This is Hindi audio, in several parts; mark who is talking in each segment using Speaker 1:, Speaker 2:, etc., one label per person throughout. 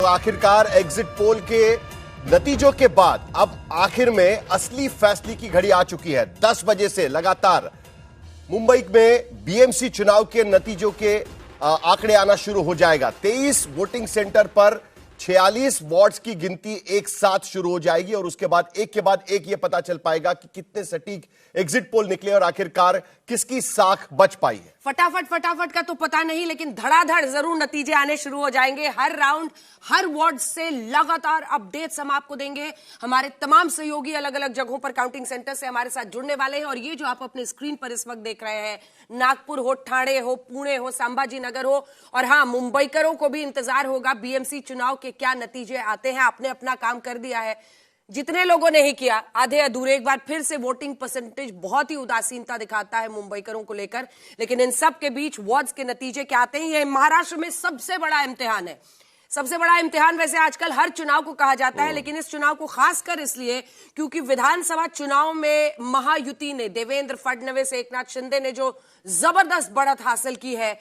Speaker 1: आखिरकार एग्जिट पोल के नतीजों के बाद अब आखिर में असली फैसले की घड़ी आ चुकी है। 10 बजे से लगातार मुंबई में बीएमसी चुनाव के नतीजों के आंकड़े आना शुरू हो जाएगा। 23 वोटिंग सेंटर पर 46 वॉर्ड्स की गिनती एक साथ शुरू हो जाएगी और उसके बाद एक ये पता चल पाएगा कि कितने सटीक एग्जिट पोल निकले और आखिरकार किसकी साख बच पाई है।
Speaker 2: फटाफट का तो पता नहीं, लेकिन धड़ाधड़ जरूर नतीजे आने शुरू हो जाएंगे। हर राउंड, हर वार्ड से लगातार अपडेट्स हम आपको देंगे। हमारे तमाम सहयोगी अलग अलग जगहों पर काउंटिंग सेंटर से हमारे साथ जुड़ने वाले हैं और ये जो आप अपने स्क्रीन पर इस वक्त देख रहे हैं, नागपुर हो, ठाणे हो, पुणे हो, संभाजी नगर हो, और हाँ, मुंबईकरों को भी इंतजार होगा बीएमसी चुनाव के क्या नतीजे आते हैं। आपने अपना काम कर दिया है, जितने लोगों ने ही किया आधे अधूरे। एक बार फिर से वोटिंग परसेंटेज बहुत ही उदासीनता दिखाता है मुंबईकरों को लेकर, लेकिन इन सब के बीच वार्ड्स के नतीजे क्या आते हैं, ये महाराष्ट्र में सबसे बड़ा इम्तिहान है। सबसे बड़ा इम्तिहान वैसे आजकल हर चुनाव को कहा जाता है, लेकिन इस चुनाव को खासकर इसलिए क्योंकि विधानसभा चुनाव में महायुति ने, देवेंद्र फडणवीस, एकनाथ शिंदे ने जो जबरदस्त बढ़त हासिल की है,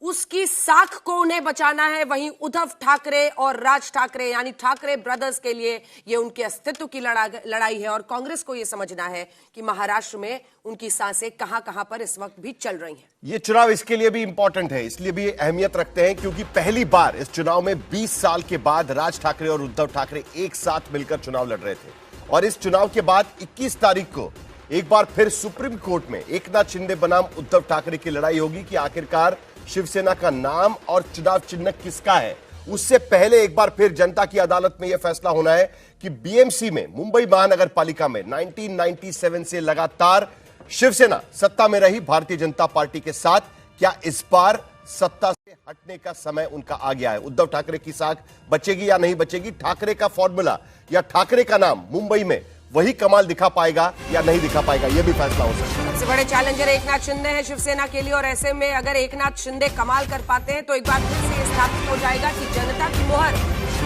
Speaker 2: उसकी साख को उन्हें बचाना है। वहीं उद्धव ठाकरे और राज ठाकरे यानी ठाकरे ब्रदर्स के लिए ये उनके अस्तित्व की लड़ाई है और कांग्रेस को ये समझना है कि महाराष्ट्र में उनकी सांसें कहां पर इस वक्त भी चल रही हैं।
Speaker 1: ये चुनाव इसके लिए भी इंपॉर्टेंट है, इसलिए भी अहमियत रखते हैं क्योंकि पहली बार इस चुनाव में 20 साल के बाद राज ठाकरे और उद्धव ठाकरे एक साथ मिलकर चुनाव लड़ रहे थे और इस चुनाव के बाद 21 तारीख को एक बार फिर सुप्रीम कोर्ट में एकनाथ शिंदे बनाम उद्धव ठाकरे की लड़ाई होगी कि आखिरकार शिवसेना का नाम और चुनाव चिन्ह किसका है। उससे पहले एक बार फिर जनता की अदालत में यह फैसला होना है कि बीएमसी में, मुंबई महानगर पालिका में 1997 से लगातार शिवसेना सत्ता में रही भारतीय जनता पार्टी के साथ, क्या इस बार सत्ता से हटने का समय उनका आ गया है? उद्धव ठाकरे की साख बचेगी या नहीं बचेगी? ठाकरे का फॉर्मूला या ठाकरे का नाम मुंबई में वही कमाल दिखा पाएगा या नहीं दिखा पाएगा, यह भी फैसला हो सकता है।
Speaker 2: सबसे बड़े चैलेंजर एकनाथ शिंदे हैं शिवसेना के लिए और ऐसे में अगर एकनाथ शिंदे कमाल कर पाते हैं तो एक बार फिर से स्थापित हो जाएगा कि जनता की मोहर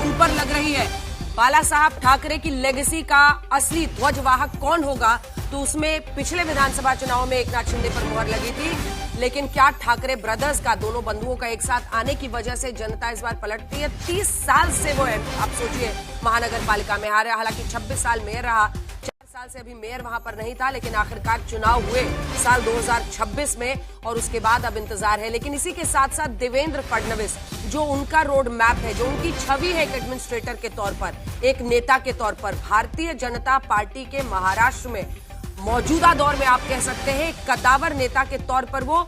Speaker 2: उन पर लग रही है। बाला साहब ठाकरे की लेगेसी का असली ध्वजवाहक कौन होगा, तो उसमें पिछले विधानसभा चुनाव में एकनाथ शिंदे पर मोहर लगी थी, लेकिन क्या ठाकरे ब्रदर्स का, दोनों बंधुओं का एक साथ आने की वजह से जनता इस बार पलटती है? 30 साल से वो है, आप सोचिए, महानगर पालिका में हारे, हालांकि 26 साल मेयर रहा, 4 साल से अभी मेयर वहां पर नहीं था, लेकिन आखिरकार चुनाव हुए साल 2026 में और उसके बाद अब इंतजार है। लेकिन इसी के साथ साथ देवेंद्र फडणवीस, जो उनका रोड मैप है, जो उनकी छवि है एक एडमिनिस्ट्रेटर के तौर पर, एक नेता के तौर पर, भारतीय जनता पार्टी के महाराष्ट्र में मौजूदा दौर में आप कह सकते हैं एक कदावर नेता के तौर पर वो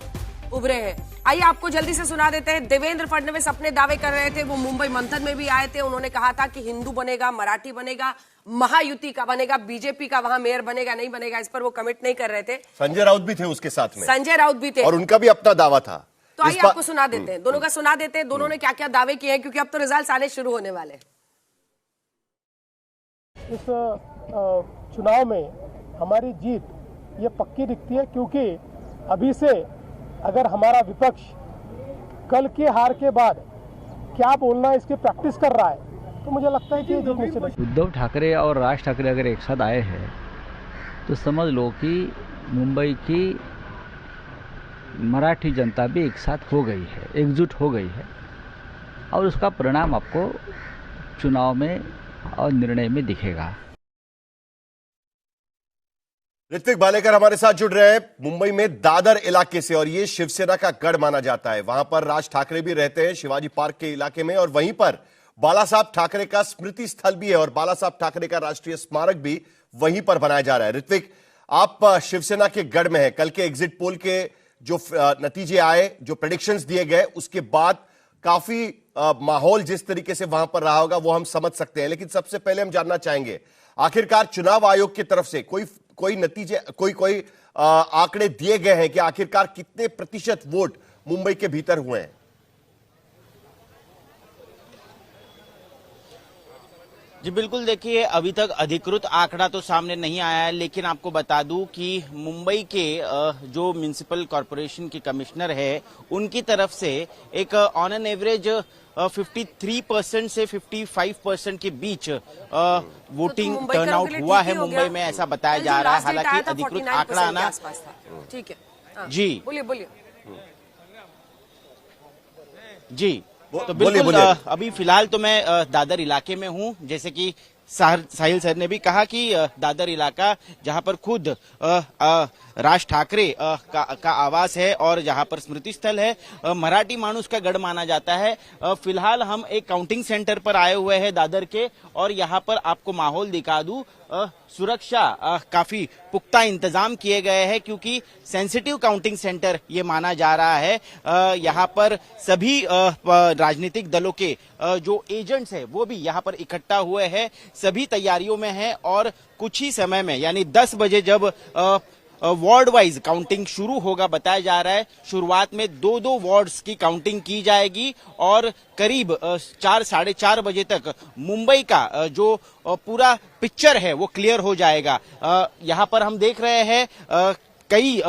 Speaker 2: उभरे हैं। आइए आपको जल्दी से सुना देते हैं। देवेंद्र फडणवीस अपने दावे कर रहे थे, वो मुंबई मंथन में भी आए थे, उन्होंने कहा था कि हिंदू बनेगा, मराठी बनेगा, महायुति का बनेगा, बीजेपी का वहां मेयर बनेगा नहीं बनेगा, इस पर वो कमिट नहीं कर रहे थे।
Speaker 1: संजय राउत भी थे उसके साथ में,
Speaker 2: संजय राउत भी थे
Speaker 1: और उनका भी अपना दावा था।
Speaker 2: तो आइए आपको सुना देते हैं, दोनों का सुना देते हैं, दोनों ने क्या क्या दावे किए हैं, क्योंकि अब तो रिजल्ट आने शुरू होने वाले।
Speaker 3: इस चुनाव में हमारी जीत ये पक्की दिखती है, क्योंकि अभी से अगर हमारा विपक्ष कल की हार के बाद क्या बोलना है इसकी प्रैक्टिस कर रहा है, तो मुझे लगता है कि
Speaker 4: उद्धव ठाकरे और राज ठाकरे अगर एक साथ आए हैं तो समझ लो कि मुंबई की मराठी जनता भी एक साथ हो गई है, एकजुट हो गई है और उसका परिणाम आपको चुनाव में और निर्णय में दिखेगा।
Speaker 1: ऋत्विक भालेकर हमारे साथ जुड़ रहे हैं मुंबई में दादर इलाके से, और ये शिवसेना का गढ़ माना जाता है। वहां पर राज ठाकरे भी रहते हैं शिवाजी पार्क के इलाके में, और वहीं पर बाला साहब ठाकरे का स्मृति स्थल भी है और बाला साहब ठाकरे का राष्ट्रीय स्मारक भी वहीं पर बनाया जा रहा है। ऋत्विक, आप शिवसेना के गढ़ में है, कल के एग्जिट पोल के जो नतीजे आए, जो प्रेडिक्शंस दिए गए, उसके बाद काफी माहौल जिस तरीके से वहां पर रहा होगा वो हम समझ सकते हैं, लेकिन सबसे पहले हम जानना चाहेंगे आखिरकार चुनाव आयोग की तरफ से कोई नतीजे, कोई आंकड़े दिए गए हैं कि आखिरकार कितने प्रतिशत वोट मुंबई के भीतर हुए हैं?
Speaker 5: जी बिल्कुल, देखिए अभी तक अधिकृत आंकड़ा तो सामने नहीं आया है, लेकिन आपको बता दूं कि मुंबई के जो म्युनिसिपल कॉरपोरेशन के कमिश्नर है उनकी तरफ से एक ऑन एन एवरेज 53% से 55% के बीच वोटिंग टर्नआउट हुआ है मुंबई में, ऐसा बताया जा रहा है। हालांकि अधिकृत आंकड़ा आना,
Speaker 2: ठीक है
Speaker 5: जी
Speaker 2: बोलिए
Speaker 5: जी तो
Speaker 1: बोलिए,
Speaker 5: बिल्कुल
Speaker 1: बोलिए।
Speaker 5: अभी फिलहाल तो मैं दादर इलाके में हूं, जैसे कि साहिल सर ने भी कहा कि दादर इलाका जहां पर खुद राज ठाकरे का आवास है और जहां पर स्मृति स्थल है, मराठी मानुष का गढ़ माना जाता है। फिलहाल हम एक काउंटिंग सेंटर पर आए हुए हैं दादर के, और यहां पर आपको माहौल दिखा दूं। सुरक्षा काफी पुख्ता इंतजाम किए गए हैं, क्योंकि सेंसिटिव काउंटिंग सेंटर ये माना जा रहा है। यहाँ पर सभी राजनीतिक दलों के जो एजेंट्स हैं वो भी यहाँ पर इकट्ठा हुए हैं, सभी तैयारियों में हैं, और कुछ ही समय में यानी 10 बजे जब वार्ड वाइज काउंटिंग शुरू होगा, बताया जा रहा है शुरुआत में 2-2 वार्ड्स की काउंटिंग की जाएगी, और करीब 4 साढ़े 4 बजे तक मुंबई का जो पूरा पिक्चर है वो क्लियर हो जाएगा। यहाँ पर हम देख रहे हैं कई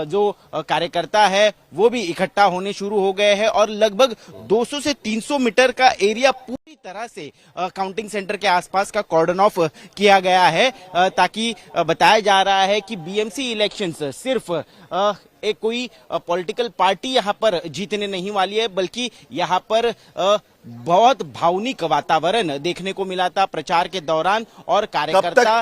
Speaker 5: जो कार्यकर्ता है वो भी इकट्ठा होने शुरू हो गए हैं, और लगभग 200 से 300 मीटर का एरिया पूरी तरह से काउंटिंग सेंटर के आसपास का कॉर्डन ऑफ किया गया है, ताकि बताया जा रहा है कि बीएमसी इलेक्शंस सिर्फ एक कोई पॉलिटिकल पार्टी यहाँ पर जीतने नहीं वाली है, बल्कि यहाँ पर बहुत भावनिक वातावरण देखने को मिला था प्रचार के दौरान, और कार्यकर्ता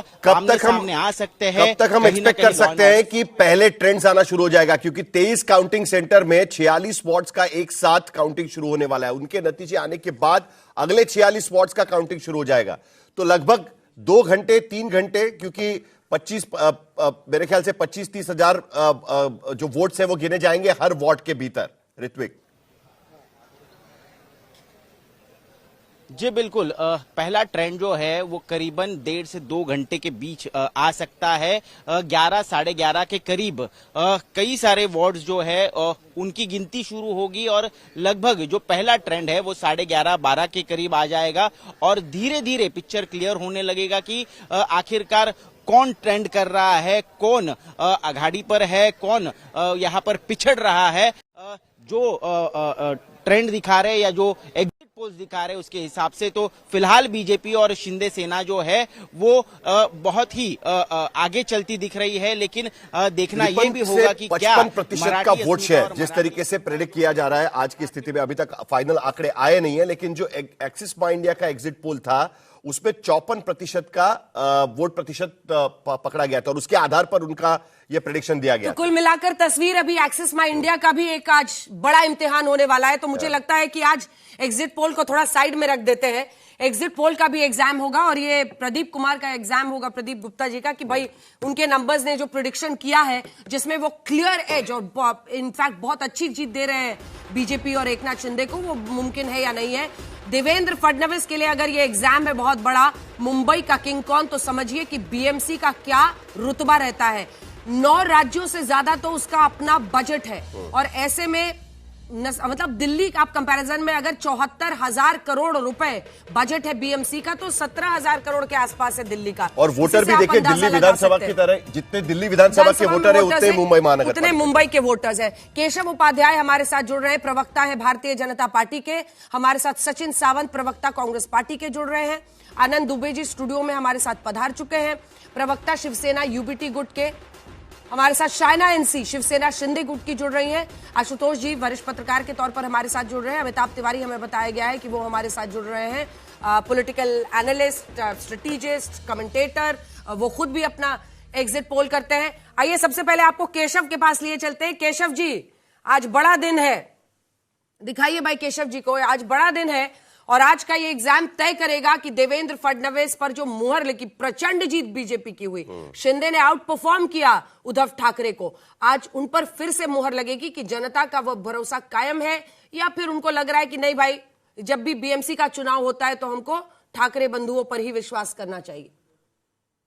Speaker 5: सामने आ सकते हैं।
Speaker 1: कब तक हम एक्सपेक्ट कर सकते हैं कि पहले ट्रेंड्स आना शुरू हो जाएगा? क्योंकि 23 काउंटिंग सेंटर में 46 वार्ड्स का एक साथ काउंटिंग शुरू होने वाला है। उनके नतीजे आने के बाद अगले 46 वार्ड्स का काउंटिंग शुरू हो जाएगा। तो लगभग 2 घंटे 3 घंटे, क्योंकि 25 मेरे ख्याल से 25-30 हजार जो वोट्स है वो गिने जाएंगे हर वार्ड के भीतर। ऋत्विक
Speaker 5: जी बिल्कुल, पहला ट्रेंड जो है वो करीबन 1.5 से 2 घंटे के बीच आ सकता है। 11 साढ़े 11 के करीब कई सारे वार्ड्स जो है उनकी गिनती शुरू होगी, और लगभग जो पहला ट्रेंड है वो 11:30-12 के करीब आ जाएगा, और धीरे धीरे पिक्चर क्लियर होने लगेगा कि आखिरकार कौन ट्रेंड कर रहा है, कौन आघाड़ी पर है, कौन यहाँ पर पिछड़ रहा है। जो ट्रेंड दिखा रहे या जो एग्जिट पोल्स दिखा रहे उसके हिसाब से तो फिलहाल बीजेपी और शिंदे सेना जो है वो बहुत ही आगे चलती दिख रही है, लेकिन देखना ये भी होगा कि क्या
Speaker 1: 55% का वोट शेयर जिस तरीके से प्रेडिक्ट किया जा रहा है आज की स्थिति में, अभी तक फाइनल आंकड़े आए नहीं है, लेकिन जो एक्सिस माई इंडिया का एग्जिट पोल था उसमें 54% का वोट प्रतिशत पकड़ा गया था, और उसके आधार पर उनका यह प्रेडिक्शन दिया गया।
Speaker 2: तो कुल मिलाकर तस्वीर अभी एक्सिस माई इंडिया का भी एक आज बड़ा इम्तिहान होने वाला है। तो मुझे लगता है कि आज एग्जिट पोल को थोड़ा साइड में रख देते हैं, एग्जिट पोल का भी एग्जाम होगा, और ये प्रदीप कुमार का एग्जाम होगा, प्रदीप गुप्ता जी का, कि भाई उनके नंबर्स ने जो प्रेडिक्शन किया है जिसमें वो क्लियर एज और इनफैक्ट बहुत अच्छी जीत दे रहे हैं बीजेपी और एकनाथ शिंदे को, वो मुमकिन है या नहीं है। देवेंद्र फडणवीस के लिए अगर ये एग्जाम है बहुत बड़ा, मुंबई का किंग कौन, तो समझिए कि बीएमसी का क्या रुतबा रहता है। 9 राज्यों से ज्यादा तो उसका अपना बजट है, और ऐसे में मतलब दिल्ली आप कंपैरिजन में अगर 74,000 करोड़ रुपए बजट है बीएमसी का, तो 17,000 करोड़ के आसपास है दिल्ली का।
Speaker 1: और वोटर भी देखिए दिल्ली विधानसभा की तरह, जितने दिल्ली विधानसभा के वोटर है उतने मुंबई महानगर
Speaker 2: उतने मुंबई के वोटर्स है। केशव उपाध्याय हमारे साथ जुड़ रहे हैं, प्रवक्ता है भारतीय जनता पार्टी के। हमारे साथ सचिन सावंत, प्रवक्ता कांग्रेस पार्टी के जुड़ रहे हैं। आनंद दुबे जी स्टूडियो में हमारे साथ पधार चुके हैं, प्रवक्ता शिवसेना यूबीटी गुट के। हमारे साथ शायना एनसी शिवसेना शिंदे गुट की जुड़ रही हैं। आशुतोष जी वरिष्ठ पत्रकार के तौर पर हमारे साथ जुड़ रहे हैं। अमिताभ तिवारी हमें बताया गया है कि वो हमारे साथ जुड़ रहे हैं, पॉलिटिकल एनालिस्ट, स्ट्रेटेजिस्ट, कमेंटेटर, वो खुद भी अपना एग्जिट पोल करते हैं। आइए सबसे पहले आपको केशव के पास लिए चलते हैं। केशव जी, आज बड़ा दिन है, दिखाइए भाई केशव जी को, आज बड़ा दिन है, और आज का ये एग्जाम तय करेगा कि देवेंद्र फडणवीस पर जो मुहर लगी, प्रचंड जीत बीजेपी की हुई, शिंदे ने आउट परफॉर्म किया उद्धव ठाकरे को, आज उन पर फिर से मुहर लगेगी कि जनता का वो भरोसा कायम है, या फिर उनको लग रहा है कि नहीं भाई, जब भी बीएमसी का चुनाव होता है तो हमको ठाकरे बंधुओं पर ही विश्वास करना चाहिए।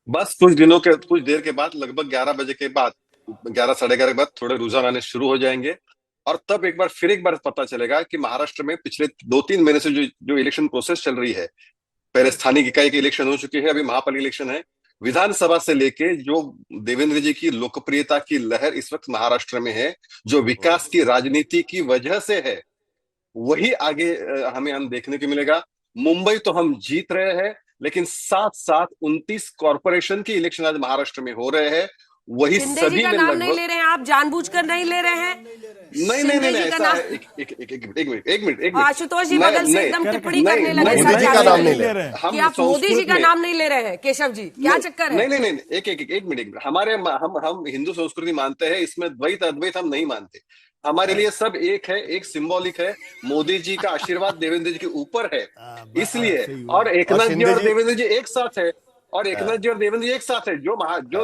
Speaker 6: बस कुछ देर के बाद, लगभग 11 बजे के बाद, 11 साढ़े 11 के बाद थोड़े रुझान आने शुरू हो जाएंगे, और तब एक बार पता चलेगा कि महाराष्ट्र में पिछले 2-3 महीने से जो इलेक्शन प्रोसेस चल रही है, पहले स्थानीय इकाई की इलेक्शन हो चुकी है, अभी महापालिका इलेक्शन है, विधानसभा से लेके जो देवेंद्र जी की लोकप्रियता की लहर इस वक्त महाराष्ट्र में है, जो विकास की राजनीति की वजह से है, वही आगे हम देखने को मिलेगा। मुंबई तो हम जीत रहे हैं, लेकिन साथ साथ 29 कॉरपोरेशन की इलेक्शन आज महाराष्ट्र में हो रहे हैं, वही
Speaker 2: शिंदे
Speaker 6: सभी
Speaker 2: जी का
Speaker 6: में
Speaker 2: नाम नहीं
Speaker 6: लगभग
Speaker 2: ले रहे हैं आप, जानबूझकर नहीं ले रहे हैं?
Speaker 6: नहीं
Speaker 2: शिंदे जी का
Speaker 6: ऐसा
Speaker 2: नाम,
Speaker 6: है। एक मिनट
Speaker 2: आशुतोष जी बगल से एकदम टिप्पणी करने लगे
Speaker 1: मोदी जी का नाम नहीं ले रहे
Speaker 2: कि आप मोदी जी का नाम नहीं ले रहे हैं। केशव जी, क्या चक्कर है?
Speaker 6: नहीं एक मिनट हमारे हम हिंदू संस्कृति मानते हैं, इसमें द्वैत अद्वैत हम नहीं मानते। हमारे लिए सब एक है, एक सिंबॉलिक है। मोदी जी का आशीर्वाद देवेंद्र जी के ऊपर है, इसलिए। और एकनाथ जी और देवेंद्र जी एक साथ है, और एकनाथ जी और देवेंद्र जी एक साथ है। जो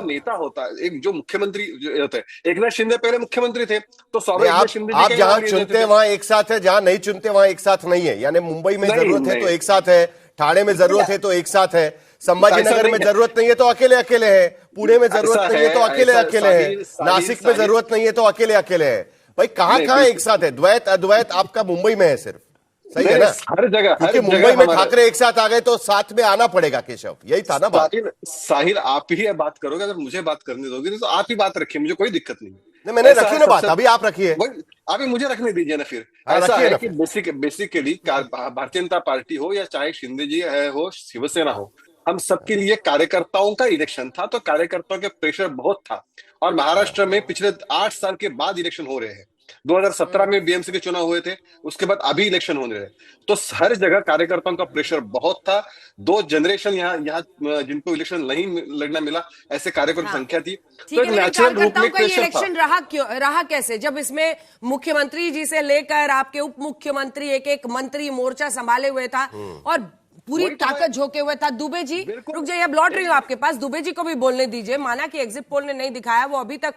Speaker 6: नेता होता है, एक जो मुख्यमंत्री होता है, एकनाथ शिंदे पहले मुख्यमंत्री थे, तो सौरभ शिंदे जी
Speaker 1: आप जहां चुनते हैं वहां एक साथ है, जहां नहीं चुनते वहां एक साथ नहीं है। यानी मुंबई में जरूरत है तो एक साथ है, ठाणे में जरूरत है तो एक साथ है, संभाजीनगर में जरूरत नहीं है तो अकेले अकेले है, पुणे में जरूरत नहीं है तो अकेले अकेले है, नासिक में जरूरत नहीं है तो अकेले अकेले है। भाई कहां एक साथ है? द्वैत अद्वैत आपका मुंबई में है सिर्फ, सही है ना?
Speaker 6: हर जगह,
Speaker 1: क्योंकि मुंबई में ठाकरे एक साथ आ गए तो साथ में आना पड़ेगा। केशव, यही था ना बात?
Speaker 6: साहिल आप ही बात करोगे, अगर मुझे बात करने दोगे तो आप ही बात रखिए, मुझे कोई दिक्कत नहीं।
Speaker 1: मैंने रखी ना बात, अभी आप रखिए।
Speaker 6: अभी मुझे रखने दीजिए ना फिर। ऐसा है कि बेसिकली भारतीय जनता पार्टी हो या चाहे शिंदे जी हो, शिवसेना हो, हम सबके लिए कार्यकर्ताओं का इलेक्शन था, तो कार्यकर्ताओं के प्रेशर बहुत था। और महाराष्ट्र में पिछले 8 साल के बाद इलेक्शन हो रहे हैं। 2017 में बीएमसी के चुनाव हुए थे, उसके बाद अभी इलेक्शन होने रहे, तो हर जगह कार्यकर्ताओं का प्रेशर बहुत था। 2 जनरेशन यहाँ जिनको इलेक्शन नहीं लड़ना मिला, ऐसे कार्यकर्ता संख्या थी, तो एक नेचुरल रूप में प्रेशर था।
Speaker 2: इलेक्शन रहा कैसे, जब इसमें मुख्यमंत्री जी से लेकर आपके उप मुख्यमंत्री एक एक मंत्री मोर्चा संभाले हुए था और पूरी ताकत झोंके हुए था। दुबे जी, रुक जाइए, अब लौट रही हूँ आपके पास। दुबे जी को भी बोलने दीजिए। माना कि एग्जिट पोल ने नहीं दिखाया, वो अभी तक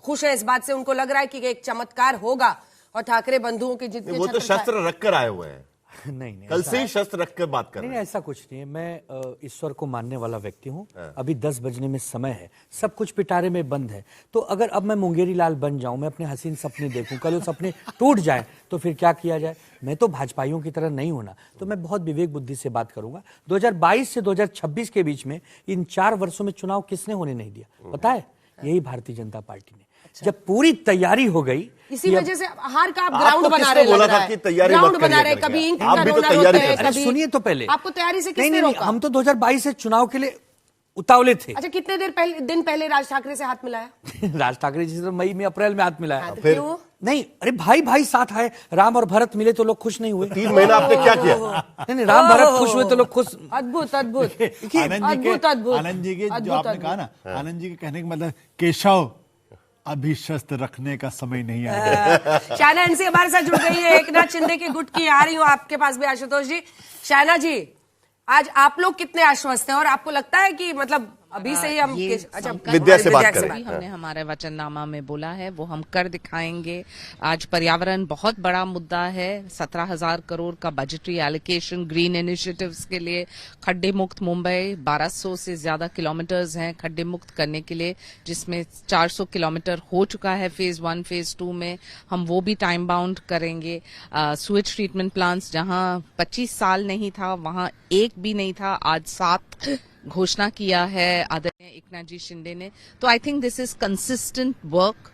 Speaker 2: खुश है इस बात से, उनको लग रहा है कि एक चमत्कार होगा और ठाकरे बंधुओं की जितने
Speaker 1: वो तो शस्त्र रखकर आए हुए हैं।
Speaker 7: नहीं,
Speaker 1: कल से ही शस्त्र रखकर बात कर रहे हैं।
Speaker 7: नहीं, ऐसा कुछ नहीं है। मैं ईश्वर को मानने वाला व्यक्ति हूँ। अभी 10 बजने में समय है, सब कुछ पिटारे में बंद है। तो अगर अब मैं मुंगेरी लाल बन जाऊं, मैं अपने हसीन सपने देखूं, कल वो सपने टूट जाए तो फिर क्या किया जाए? मैं तो भाजपाइयों की तरह नहीं होना, तो मैं बहुत विवेक बुद्धि से बात करूंगा। 2022 से 2026 के बीच में इन 4 वर्षों में चुनाव किसने होने नहीं दिया पता है? यही भारतीय जनता पार्टी ने। जब पूरी तैयारी हो गई,
Speaker 2: इसी वजह से हार का आप ग्राउंड बना रहे,
Speaker 1: बोला था कि तैयारी मत करिए,
Speaker 2: कभी
Speaker 1: आप भी तो तैयारी कर रहे हैं।
Speaker 7: सुनिए तो पहले,
Speaker 2: आपको तैयारी से किसने रोका?
Speaker 7: हम तो 2022 से चुनाव के लिए उतावले थे।
Speaker 2: अच्छा, कितने दिन पहले राज ठाकरे से हाथ मिलाया?
Speaker 7: राज ठाकरे जी से तो मई में अप्रैल में हाथ मिलाया।
Speaker 2: तो फिर
Speaker 7: नहीं, अरे भाई साथ आए, राम और भरत मिले तो लोग खुश नहीं हुए।
Speaker 1: 3 महीना आपने क्या किया?
Speaker 7: नहीं, राम भरत खुश हुए तो लोग खुश।
Speaker 2: अद्भुत
Speaker 8: आनंद जी के जो आपने कहा ना, आनंद जी के कहने का मतलब, केशव अभी शस्त्र रखने का समय नहीं आया।
Speaker 2: शायना इनसे हमारे साथ जुड़ गई है, एकनाथ शिंदे की गुटकी। आ रही हूँ आपके पास भी आशुतोष जी। शायना जी, आज आप लोग कितने आश्वस्त हैं और आपको लगता है कि मतलब अभी से ही हम
Speaker 1: अच्छा विद्या से बात करें?
Speaker 9: हमने हमारे वचननामा में बोला है वो हम कर दिखाएंगे। आज पर्यावरण बहुत बड़ा मुद्दा है। 17,000 करोड़ का बजटरी एलोकेशन ग्रीन इनिशिएटिव्स के लिए, खड्डे मुक्त मुंबई 1200 से ज्यादा किलोमीटर्स हैं खड्डे मुक्त करने के लिए, जिसमें 400 किलोमीटर हो चुका है फेज 1 फेज 2 में। हम वो भी टाइम बाउंड करेंगे। स्विच ट्रीटमेंट प्लांट्स जहां 25 साल नहीं था वहां एक भी नहीं था, आज 7 घोषणा किया है आदरणीय एकनाथ जी शिंदे ने। तो I think this is consistent work,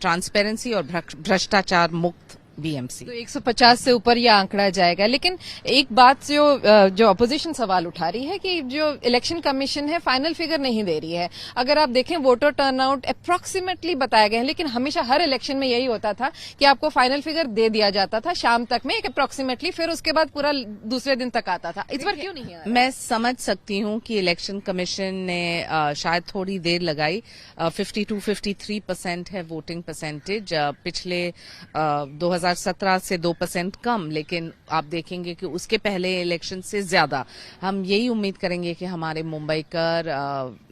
Speaker 9: transparency और भ्रष्टाचार मुक्त बीएमसी।
Speaker 10: तो 150 से ऊपर यह आंकड़ा जाएगा। लेकिन एक बात जो अपोजिशन सवाल उठा रही है कि जो इलेक्शन कमीशन है फाइनल फिगर नहीं दे रही है। अगर आप देखें वोटर टर्नआउट अप्रोक्सीमेटली बताया गया है, लेकिन हमेशा हर इलेक्शन में यही होता था कि आपको फाइनल फिगर दे दिया जाता था शाम तक में एक अप्रोक्सीमेटली, फिर उसके बाद पूरा दूसरे दिन तक आता था। इस बार क्यों नहीं है?
Speaker 9: मैं समझ सकती हूँ कि इलेक्शन कमीशन ने शायद थोड़ी देर लगाई। 52-53% है वोटिंग परसेंटेज, पिछले 2017 से 2% कम, लेकिन आप देखेंगे कि उसके पहले इलेक्शन से ज्यादा। हम यही उम्मीद करेंगे कि हमारे मुंबईकर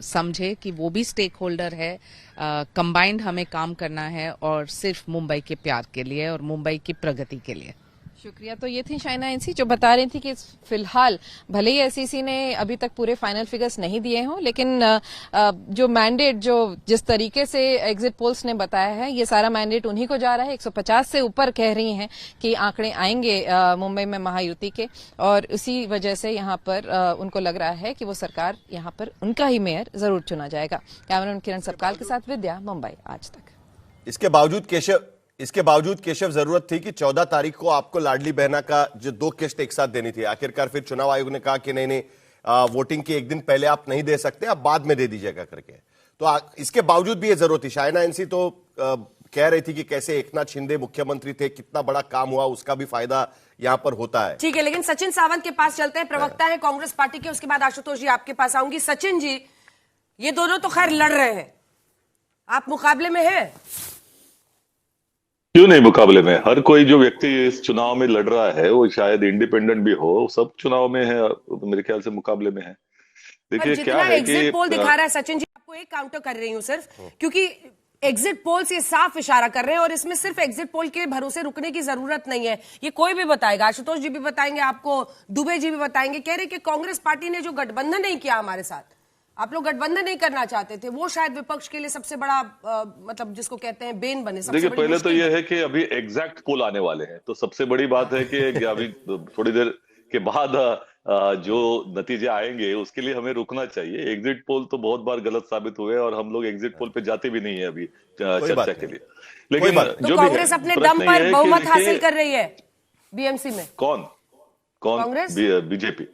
Speaker 9: समझे कि वो भी स्टेक होल्डर है। कंबाइंड हमें काम करना है और सिर्फ मुंबई के प्यार के लिए और मुंबई की प्रगति के लिए।
Speaker 10: शुक्रिया। तो ये थी शाइना एनसी जो बता रही थी कि फिलहाल भले ही एसईसी ने अभी तक पूरे फाइनल फिगर्स नहीं दिए हों, लेकिन जो मैंडेट जो जिस तरीके से एग्जिट पोल्स ने बताया है, ये सारा मैंडेट उन्हीं को जा रहा है। 150 से ऊपर कह रही हैं कि आंकड़े आएंगे मुंबई में महायुति के, और उसी वजह से यहाँ पर उनको लग रहा है कि वो सरकार यहाँ पर उनका ही मेयर जरूर चुना जाएगा। कैमरामैन किरण सबकाल के साथ विद्या, मुंबई आज तक।
Speaker 1: इसके बावजूद केशव जरूरत थी कि 14 तारीख को आपको लाडली बहना का जो 2 किस्त एक साथ देनी थी। आखिरकार फिर चुनाव आयोग ने कहा कि नहीं, वोटिंग के एक दिन पहले आप नहीं दे सकते, आप बाद में दे दीजिएगा करके। तो इसके बावजूद भी ये जरूरत थी। शायना एनसी तो कह रही थी कि कैसे एकनाथ शिंदे मुख्यमंत्री थे, कितना बड़ा काम हुआ, उसका भी फायदा यहां पर होता है।
Speaker 2: ठीक है, लेकिन सचिन सावंत के पास चलते हैं, प्रवक्ता है कांग्रेस पार्टी के। उसके बाद आशुतोष जी आपके पास आऊंगी। सचिन जी, ये दोनों तो खैर लड़ रहे हैं, आप मुकाबले में हैं?
Speaker 11: क्यों नहीं मुकाबले में? हर कोई जो व्यक्ति इस चुनाव में लड़ रहा है वो शायद इंडिपेंडेंट भी हो, सब चुनाव में है, मेरे ख्याल से मुकाबले में है। देखिए क्या है कि
Speaker 2: एग्जिट पोल दिखा रहा है, सचिन जी आपको एक काउंटर कर रही हूं सिर्फ, क्योंकि एग्जिट पोल से साफ इशारा कर रहे हैं और इसमें सिर्फ एग्जिट पोल के भरोसे रुकने की जरूरत नहीं है। ये कोई भी बताएगा, आशुतोष जी भी बताएंगे आपको, दुबे जी भी बताएंगे। कह रहे कि कांग्रेस पार्टी ने जो गठबंधन नहीं किया हमारे साथ, आप लोग गठबंधन नहीं करना चाहते थे, वो शायद विपक्ष के लिए सबसे बड़ा मतलब जिसको कहते हैं बेन बने।
Speaker 11: देखिए पहले तो ये है कि अभी एग्जैक्ट पोल आने वाले हैं, तो सबसे बड़ी बात है कि अभी थोड़ी देर के बाद जो नतीजे आएंगे उसके लिए हमें रुकना चाहिए। एग्जिट पोल तो बहुत बार गलत साबित हुए और हम लोग एग्जिट पोल पे जाते भी नहीं है अभी चर्चा के लिए। लेकिन
Speaker 2: तो कांग्रेस अपने दम पर बहुमत हासिल कर रही है बीएमसी में।
Speaker 11: कौन कांग्रेस? बीजेपी।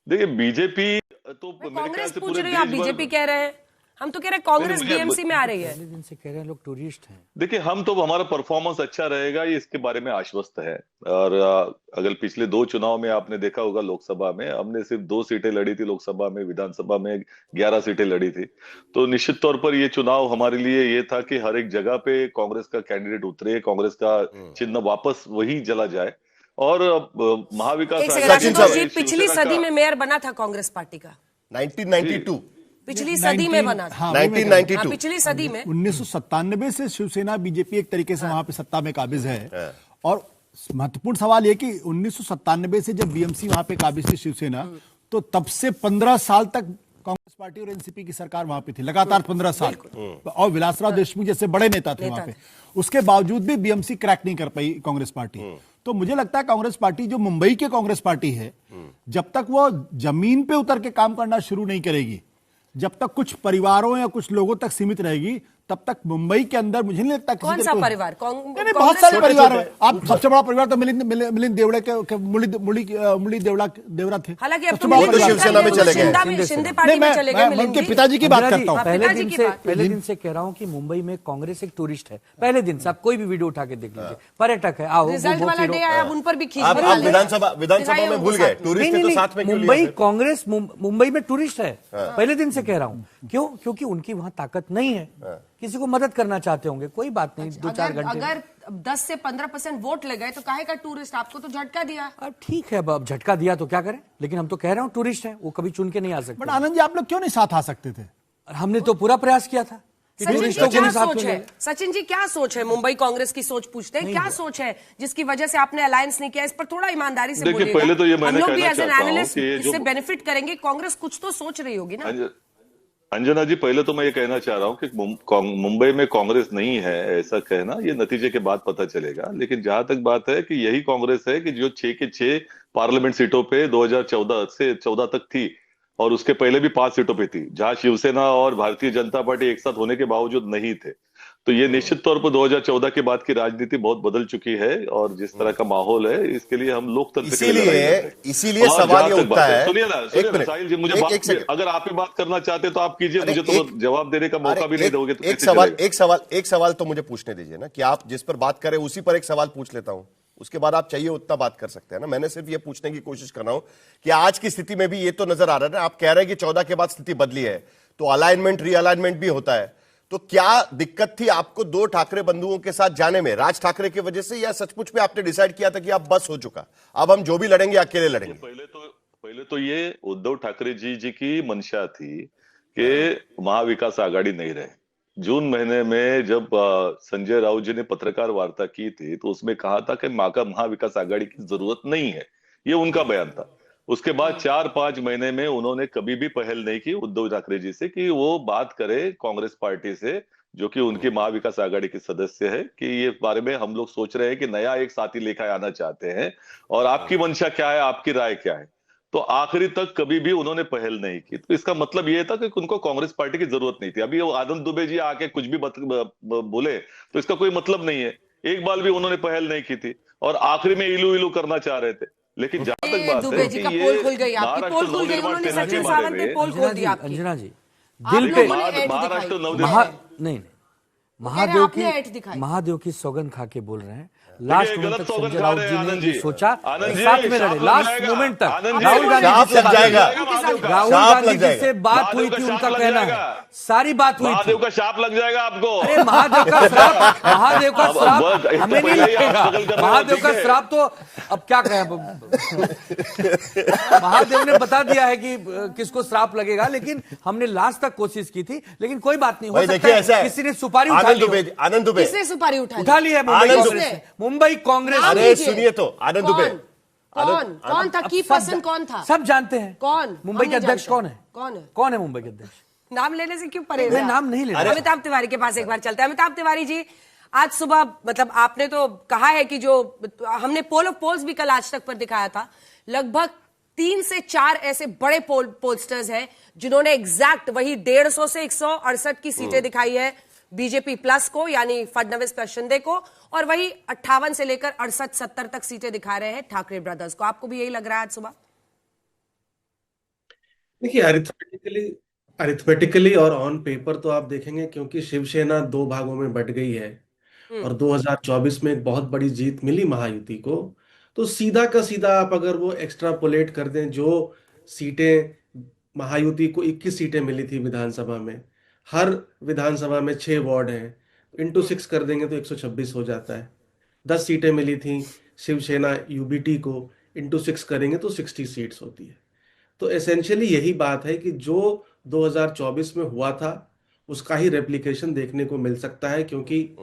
Speaker 11: देखिए बीजेपी तो
Speaker 2: कांग्रेस पूछ रही है, आप बीजेपी कह रहे हैं। हम तो कह रहे हैं कांग्रेस बीएमसी में आ रही है।
Speaker 7: दिन से कह रहे हैं लोग टूरिस्ट हैं।
Speaker 11: देखिए हम तो हमारा परफॉर्मेंस अच्छा रहेगा ये इसके बारे में आश्वस्त है। और अगर पिछले 2 चुनाव में आपने देखा होगा, लोकसभा में हमने सिर्फ 2 सीटें लड़ी थी, लोकसभा में, विधानसभा में 11 सीटें लड़ी थी। तो निश्चित तौर पर ये चुनाव हमारे लिए ये था कि हर एक जगह पे कांग्रेस का कैंडिडेट उतरे, कांग्रेस का चिन्ह वापस वही चला जाए। और महाविकास
Speaker 2: पिछली सदी में मेयर बना था कांग्रेस पार्टी का
Speaker 1: 1992,
Speaker 2: पिछली सदी में बना था।
Speaker 1: 1992
Speaker 2: पिछली सदी में
Speaker 8: 1997 से शिवसेना बीजेपी एक तरीके से वहां पे सत्ता में काबिज है। और महत्वपूर्ण सवाल यह कि 1997 से जब बीएमसी वहां पे काबिज थी शिवसेना, तो तब से 15 साल तक कांग्रेस पार्टी और एनसीपी की सरकार वहां पे थी, लगातार 15 साल। और विलासराव देशमुख जैसे बड़े नेता थे वहां पे, उसके बावजूद भी बीएमसी क्रैक नहीं कर पाई कांग्रेस पार्टी। तो मुझे लगता है कांग्रेस पार्टी जो मुंबई की कांग्रेस पार्टी है, जब तक वो जमीन पे उतर के काम करना शुरू नहीं करेगी, जब तक कुछ परिवारों या कुछ लोगों तक सीमित रहेगी, तब तक मुंबई के अंदर मुझे नहीं लगता
Speaker 2: कौन सा परिवार,
Speaker 8: बहुत सारे परिवार हैं। आप सबसे बड़ा परिवार तो मिलिंद देवड़ा के मुरली देवड़ा थे।
Speaker 2: हालांकि अब
Speaker 1: तो शिवसेना में चले गए,
Speaker 2: शिंदे पार्टी में चले गए।
Speaker 8: मैं उनके पिताजी की बात करता हूँ।
Speaker 7: पहले दिन से कह रहा हूँ कि मुंबई में कांग्रेस एक टूरिस्ट है। पहले दिन से आप कोई भी वीडियो उठा के देख लीजिए, पर्यटक है। आओ
Speaker 2: रिजल्ट वाला डे आया, उन पर भी खींच
Speaker 1: विधानसभा में भूल गए, टूरिस्ट तो साथ में।
Speaker 7: मुंबई कांग्रेस मुंबई में टूरिस्ट है, पहले दिन से कह रहा हूँ। क्यों? क्योंकि उनकी वहां ताकत नहीं है, किसी को मदद करना चाहते होंगे, कोई बात नहीं। 2-4 घंटे
Speaker 2: अगर 10 से 15% वोट ले गए तो काहे का टूरिस्ट? आपको तो झटका दिया।
Speaker 7: अब ठीक है, अब झटका दिया तो क्या करें, लेकिन हम तो कह रहे हो टूरिस्ट हैं, वो कभी चुन के नहीं आ सकते।
Speaker 8: बट आनंद जी, आप लोग क्यों नहीं साथ आ सकते थे?
Speaker 7: हमने तो पूरा प्रयास किया था।
Speaker 2: सचिन जी क्या सोच है? मुंबई कांग्रेस की सोच पूछते हैं, क्या सोच है जिसकी वजह से आपने अलायंस नहीं किया? इस पर थोड़ा ईमानदारी से बोलिएगा।
Speaker 11: पहले तो ये
Speaker 2: हम लोग भी एज एन एनालिस्ट इससे बेनिफिट करेंगे। कांग्रेस कुछ तो सोच रही होगी ना।
Speaker 11: अंजना जी, पहले तो मैं ये कहना चाह रहा हूँ कि मुंबई में कांग्रेस नहीं है ऐसा कहना, ये नतीजे के बाद पता चलेगा। लेकिन जहां तक बात है कि यही कांग्रेस है कि जो 6 के 6 पार्लियामेंट सीटों पे 2014 से 14 तक थी, और उसके पहले भी 5 सीटों पे थी, जहां शिवसेना और भारतीय जनता पार्टी एक साथ होने के बावजूद नहीं थे। तो ये निश्चित तौर पर 2014 के बाद की राजनीति बहुत बदल चुकी है, और जिस तरह का माहौल है इसके लिए हम लोकतंत्र
Speaker 1: इसीलिए सवाल ये उठता है।
Speaker 11: सुनिए ना साहिल जी, मुझे अगर आप ही बात करना चाहते तो आप कीजिए, मुझे तो जवाब देने का मौका भी नहीं दोगे तो
Speaker 1: एक सवाल तो मुझे पूछने दीजिए ना, कि आप जिस पर बात करें उसी पर एक सवाल पूछ लेता हूं, उसके बाद आप चाहिए उतना बात कर सकते हैं ना। मैंने सिर्फ ये पूछने की कोशिश कर रहा हूं कि आज की स्थिति में भी ये तो नजर आ रहा है ना, आप कह रहे हैं कि 14 के बाद स्थिति बदली है, तो अलाइनमेंट रीअलाइनमेंट भी होता है। तो क्या दिक्कत थी आपको 2 ठाकरे बंधुओं के साथ जाने में, राज ठाकरे की वजह से, या सचमुच में आपने डिसाइड किया था कि अब बस हो चुका, अब हम जो भी लड़ेंगे अकेले लड़ेंगे?
Speaker 11: पहले तो ये उद्धव ठाकरे जी की मंशा थी कि महाविकास आघाड़ी नहीं रहे। जून महीने में जब संजय राउत जी ने पत्रकार वार्ता की थी, तो उसमें कहा था कि महाविकास आघाड़ी की जरूरत नहीं है, ये उनका बयान था। उसके बाद 4-5 महीने में उन्होंने कभी भी पहल नहीं की उद्धव ठाकरे जी से कि वो बात करे कांग्रेस पार्टी से, जो कि उनकी महाविकास आघाड़ी के सदस्य है, कि ये बारे में हम लोग सोच रहे हैं कि नया एक साथी लेकर आना चाहते हैं, और आपकी मंशा क्या है, आपकी राय क्या है। तो आखिरी तक कभी भी उन्होंने पहल नहीं की। तो इसका मतलब ये था कि उनको कांग्रेस पार्टी की जरूरत नहीं थी। अभी वो आनंद दुबे जी आके कुछ भी बोले तो इसका कोई मतलब नहीं है, एक बार भी उन्होंने पहल नहीं की थी, और आखिरी में इलू करा चाह रहे थे। लेकिन जहां तक बात है कि
Speaker 2: पोल खुल गई, आपकी पोल खुल गई, उन्होंने सचिन सावंत ने पोल खोल दिया आपकी।
Speaker 7: अंजना जी, दिल पे
Speaker 11: महाराष्ट्र नवदीप
Speaker 7: नहीं महादेव
Speaker 2: आपने ऐठ
Speaker 7: की
Speaker 2: दिखाई।
Speaker 7: महादेव की सौगंध खा के बोल रहे हैं। लास्ट मोमेंट तक
Speaker 11: सौगंध
Speaker 7: संजय
Speaker 11: खा
Speaker 7: राउत
Speaker 11: रहे
Speaker 7: जी
Speaker 11: हैं,
Speaker 7: ने
Speaker 11: आनंद
Speaker 7: ये
Speaker 11: जी।
Speaker 7: सोचा
Speaker 11: आनंद जी,
Speaker 7: साथ में लड़े।
Speaker 11: शाप लग
Speaker 7: लास्ट
Speaker 11: जाएगा।
Speaker 7: मोमेंट तक
Speaker 11: आनंद जी,
Speaker 7: राहुल गांधी
Speaker 1: शाप
Speaker 7: जी से
Speaker 1: लग जाएगा।
Speaker 7: राहुल
Speaker 1: शाप
Speaker 7: गांधी
Speaker 1: लग
Speaker 7: जी
Speaker 1: जाएगा।
Speaker 7: से बात हुई
Speaker 11: महादेव
Speaker 7: थी,
Speaker 11: का
Speaker 7: उनका
Speaker 11: शाप लग
Speaker 7: कहना है
Speaker 11: जाएगा।
Speaker 7: सारी बात हुई थी।
Speaker 11: महादेव का शाप लग जाएगा आपको।
Speaker 7: अरे महादेव का श्राप
Speaker 11: अब इससे
Speaker 7: हमें नहीं
Speaker 11: पहले ही आप
Speaker 7: लगेगा।
Speaker 11: स्ट्रगल कर रहे हो,
Speaker 7: महादेव
Speaker 11: ठीक
Speaker 7: का
Speaker 11: है।
Speaker 7: श्राप तो अब क्या कहें महादेव ने बता दिया है कि किसको श्राप लगेगा, लेकिन हमने लास्ट तक कोशिश की थी, लेकिन कोई बात नहीं। हो
Speaker 1: भाई
Speaker 7: सकता
Speaker 1: देखिए
Speaker 7: है
Speaker 1: ऐसा है,
Speaker 7: किसी ने सुपारी उठा
Speaker 1: आनंद
Speaker 7: ली हो।
Speaker 1: दुबे, आनंद दुबे
Speaker 2: किसने सुपारी
Speaker 7: उठा ली है मुंबई
Speaker 1: आनंद
Speaker 7: कांग्रेस ने। मुंबई कांग्रेस
Speaker 2: नाम
Speaker 1: अरे
Speaker 2: लीजिए।
Speaker 1: सुनिए तो आनंद दुबे
Speaker 2: कौन था? की पर्सन कौन था?
Speaker 7: सब जानते हैं।
Speaker 2: कौन?
Speaker 7: मुंबई
Speaker 2: हम
Speaker 7: के
Speaker 2: नहीं
Speaker 7: अध्यक्ष
Speaker 2: जानते।
Speaker 7: कौन है?
Speaker 2: कौन है?
Speaker 7: मुंबई के अध्यक्ष?
Speaker 2: नाम लेने से क्यों परहेज?
Speaker 7: मैं नाम नहीं ले रहा।
Speaker 2: अमिताभ तिवारी के पास एक बार चलते हैं। अमिताभ तिवारी जी, आज सुबह मतलब आपने तो कहा है कि जो हमने पोल ऑफ पोल्स भी कल आज तक पर दिखाया था, लगभग 3 से 4 ऐसे बड़े पोलस्टर्स हैं जिन्होंने एग्जैक्ट वही 150 से 168 की सीटें दिखाई है बीजेपी प्लस को, यानी फडणवीस प्लस शिंदे को, और वही 58 से लेकर 68-70 तक सीटें दिखा रहे हैं ठाकरे ब्रदर्स को। आपको भी यही लग रहा है आज सुबह?
Speaker 12: देखिए, अरिथमेटिकली और ऑन पेपर तो आप देखेंगे, क्योंकि शिवसेना 2 भागों में बट गई है और 2024 में एक बहुत बड़ी जीत मिली महायुति को, तो सीधा का सीधा आप अगर वो एक्स्ट्रापोलेट कर दें, जो सीटें महायुति को 21 सीटें मिली थी विधानसभा में, हर विधानसभा में 6 वार्ड हैं, इंटू 6 कर देंगे तो 126 हो जाता है। 10 सीटें मिली थी शिवसेना यूबीटी को, इंटू 6 करेंगे तो 60 सीट्स होती है। तो एसेंशियली यही बात है कि जो 2024 में हुआ था उसका ही रेप्लिकेशन देखने को मिल सकता है, क्योंकि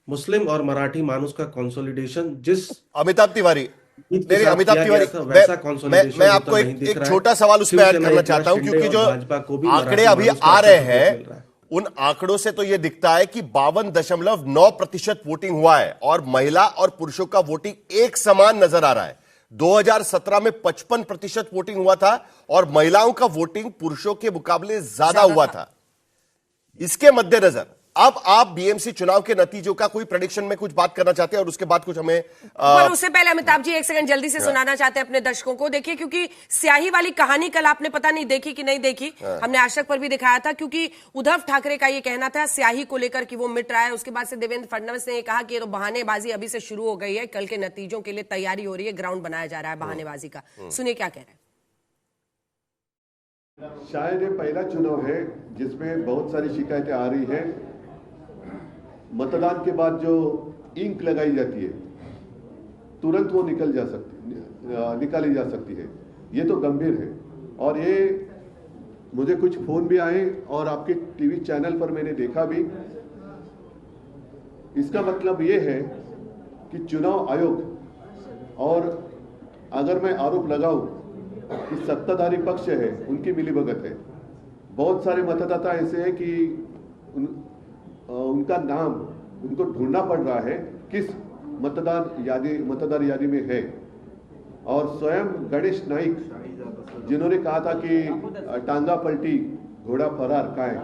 Speaker 12: मुस्लिम और मराठी मानुस का कंसोलिडेशन जिस
Speaker 1: अमिताभ तिवारी अमिताभ तिवारी
Speaker 12: वैसा
Speaker 1: मैं आपको एक छोटा सवाल उस पर ऐड करना चाहता हूं, क्योंकि जो आंकड़े अभी आ रहे हैं उन आंकड़ों से तो यह दिखता है कि 52.9% वोटिंग हुआ है और महिला और पुरुषों का वोटिंग एक समान नजर आ रहा है। 2017 में 55% वोटिंग हुआ था और महिलाओं का वोटिंग पुरुषों के मुकाबले ज्यादा हुआ था। इसके मद्देनजर अब आप बीएमसी चुनाव के नतीजों का कोई प्रेडिक्शन में कुछ बात करना चाहते हैं और उसके बाद कुछ हमें
Speaker 2: पर उससे पहले अमिताभ जी एक सेकंड जल्दी से सुनाना चाहते हैं अपने दर्शकों को। देखिए, क्योंकि स्याही वाली कहानी कल आपने पता नहीं देखी कि नहीं देखी, हमने आज तक पर भी दिखाया था, क्योंकि उद्धव ठाकरे का ये कहना था स्याही को लेकर कि वो मिट रहा है। उसके बाद से देवेंद्र फडणवीस ने कहा कि ये तो बहानेबाजी अभी से शुरू हो गई है, कल के नतीजों के लिए तैयारी हो रही है, ग्राउंड बनाया जा रहा है बहानेबाजी का। सुनिए क्या कह रहे हैं।
Speaker 13: शायद ये पहला चुनाव है जिसमें बहुत सारी शिकायतें आ रही है। मतदान के बाद जो इंक लगाई जाती है तुरंत वो निकाली जा सकती है। ये तो गंभीर है और ये मुझे कुछ फोन भी आए और आपके टीवी चैनल पर मैंने देखा भी। इसका मतलब ये है कि चुनाव आयोग, और अगर मैं आरोप लगाऊं कि सत्ताधारी पक्ष है उनकी मिलीभगत है। बहुत सारे मतदाता ऐसे हैं कि उनका नाम उनको ढूंढना पड़ रहा है किस मतदार यादी में है। और स्वयं गणेश नाइक जिन्होंने कहा था कि टांगा पलटी घोड़ा फरार का है,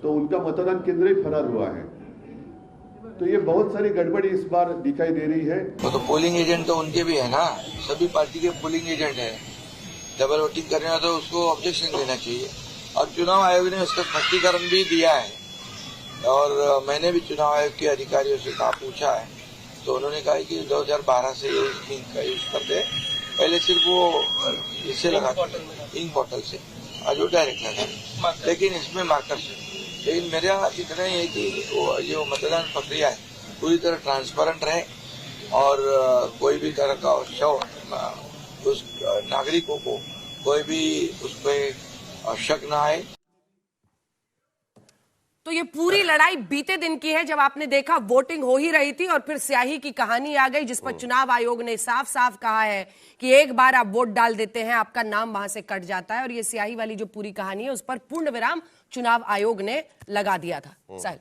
Speaker 13: तो उनका मतदान केंद्र ही फरार हुआ है। तो ये बहुत सारी गड़बड़ी इस बार दिखाई दे रही है।
Speaker 14: तो पोलिंग एजेंट तो उनके भी है ना, सभी पार्टी के पोलिंग एजेंट है। डबल वोटिंग करने हो तो उसको ऑब्जेक्शन देना चाहिए। और चुनाव आयोग ने उसका स्पष्टीकरण भी दिया है और मैंने भी चुनाव आयोग के अधिकारियों से पूछा है, तो उन्होंने कहा कि 2012 से ये इंक का यूज करते हैं। पहले सिर्फ वो इससे लगाते इंक बॉटल से, आज वो डायरेक्ट लगाते, लेकिन इसमें मार्कर से। लेकिन मेरा इतना ही है कि वो जो मतदान प्रक्रिया है पूरी तरह ट्रांसपेरेंट रहे और कोई भी तरह का शव उस नागरिकों को कोई भी उस पर शक ना आए।
Speaker 2: तो ये पूरी लड़ाई बीते दिन की है, जब आपने देखा वोटिंग हो ही रही थी और फिर स्याही की कहानी आ गई, जिस पर चुनाव आयोग ने साफ साफ कहा है कि एक बार आप वोट डाल देते हैं आपका नाम वहां से कट जाता है। और ये स्याही वाली जो पूरी कहानी है उस पर पूर्ण विराम चुनाव आयोग ने लगा दिया था। साहिल,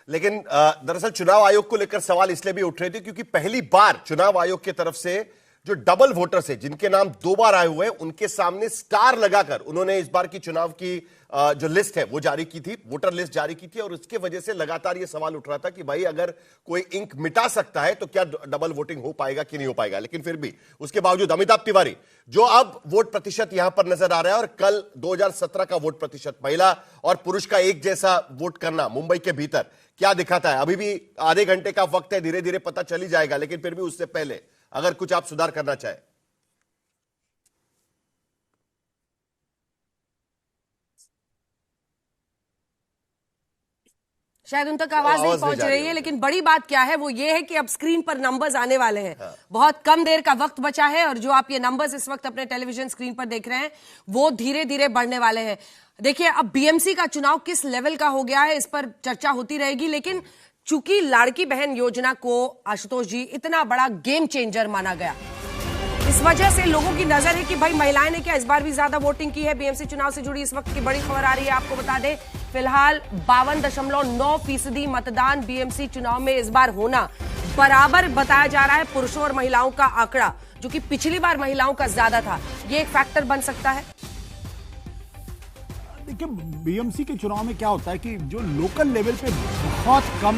Speaker 1: लेकिन दरअसल चुनाव आयोग को लेकर सवाल इसलिए भी उठ रहे थे क्योंकि पहली बार चुनाव आयोग की तरफ से जो डबल वोटर्स है, जिनके नाम 2 बार आए हुए हैं, उनके सामने स्टार लगाकर उन्होंने इस बार की चुनाव की जो लिस्ट है वो जारी की थी, वोटर लिस्ट जारी की थी। और उसके वजह से लगातार ये सवाल उठ रहा था कि भाई अगर कोई इंक मिटा सकता है तो क्या डबल वोटिंग हो पाएगा कि नहीं हो पाएगा। लेकिन फिर भी उसके बावजूद अमिताभ तिवारी जो अब वोट प्रतिशत यहां पर नजर आ रहा है, और कल 2017 का वोट प्रतिशत महिला और पुरुष का एक जैसा वोट करना मुंबई के भीतर क्या दिखाता है। अभी भी आधे घंटे का वक्त है, धीरे धीरे पता चल ही जाएगा। लेकिन फिर भी उससे पहले अगर कुछ आप सुधार करना चाहें।
Speaker 2: शायद उन तक आवाज नहीं पहुंच रही है, लेकिन बड़ी बात क्या है वो ये है कि अब स्क्रीन पर नंबर्स आने वाले हैं। बहुत कम देर का वक्त बचा है और जो आप ये नंबर्स इस वक्त अपने टेलीविजन स्क्रीन पर देख रहे हैं वो धीरे धीरे बढ़ने वाले हैं। देखिए, अब बीएमसी का चुनाव किस लेवल का हो गया है इस पर चर्चा होती रहेगी, लेकिन चूंकि लाड़की बहन योजना को आशुतोष जी इतना बड़ा गेम चेंजर माना गया, इस वजह से लोगों की नजर है कि भाई महिलाएं ने क्या इस बार भी ज्यादा वोटिंग की है। बीएमसी चुनाव से जुड़ी इस वक्त की बड़ी खबर आ रही है, आपको बता दें फिलहाल 52.9% मतदान बीएमसी चुनाव में इस बार होना बराबर बताया जा रहा है पुरुषों और महिलाओं का आंकड़ा, जो कि पिछली बार महिलाओं का ज्यादा था। ये एक फैक्टर बन सकता है।
Speaker 8: देखिए, बीएमसी के चुनाव में क्या होता है कि जो लोकल लेवल पे बहुत कम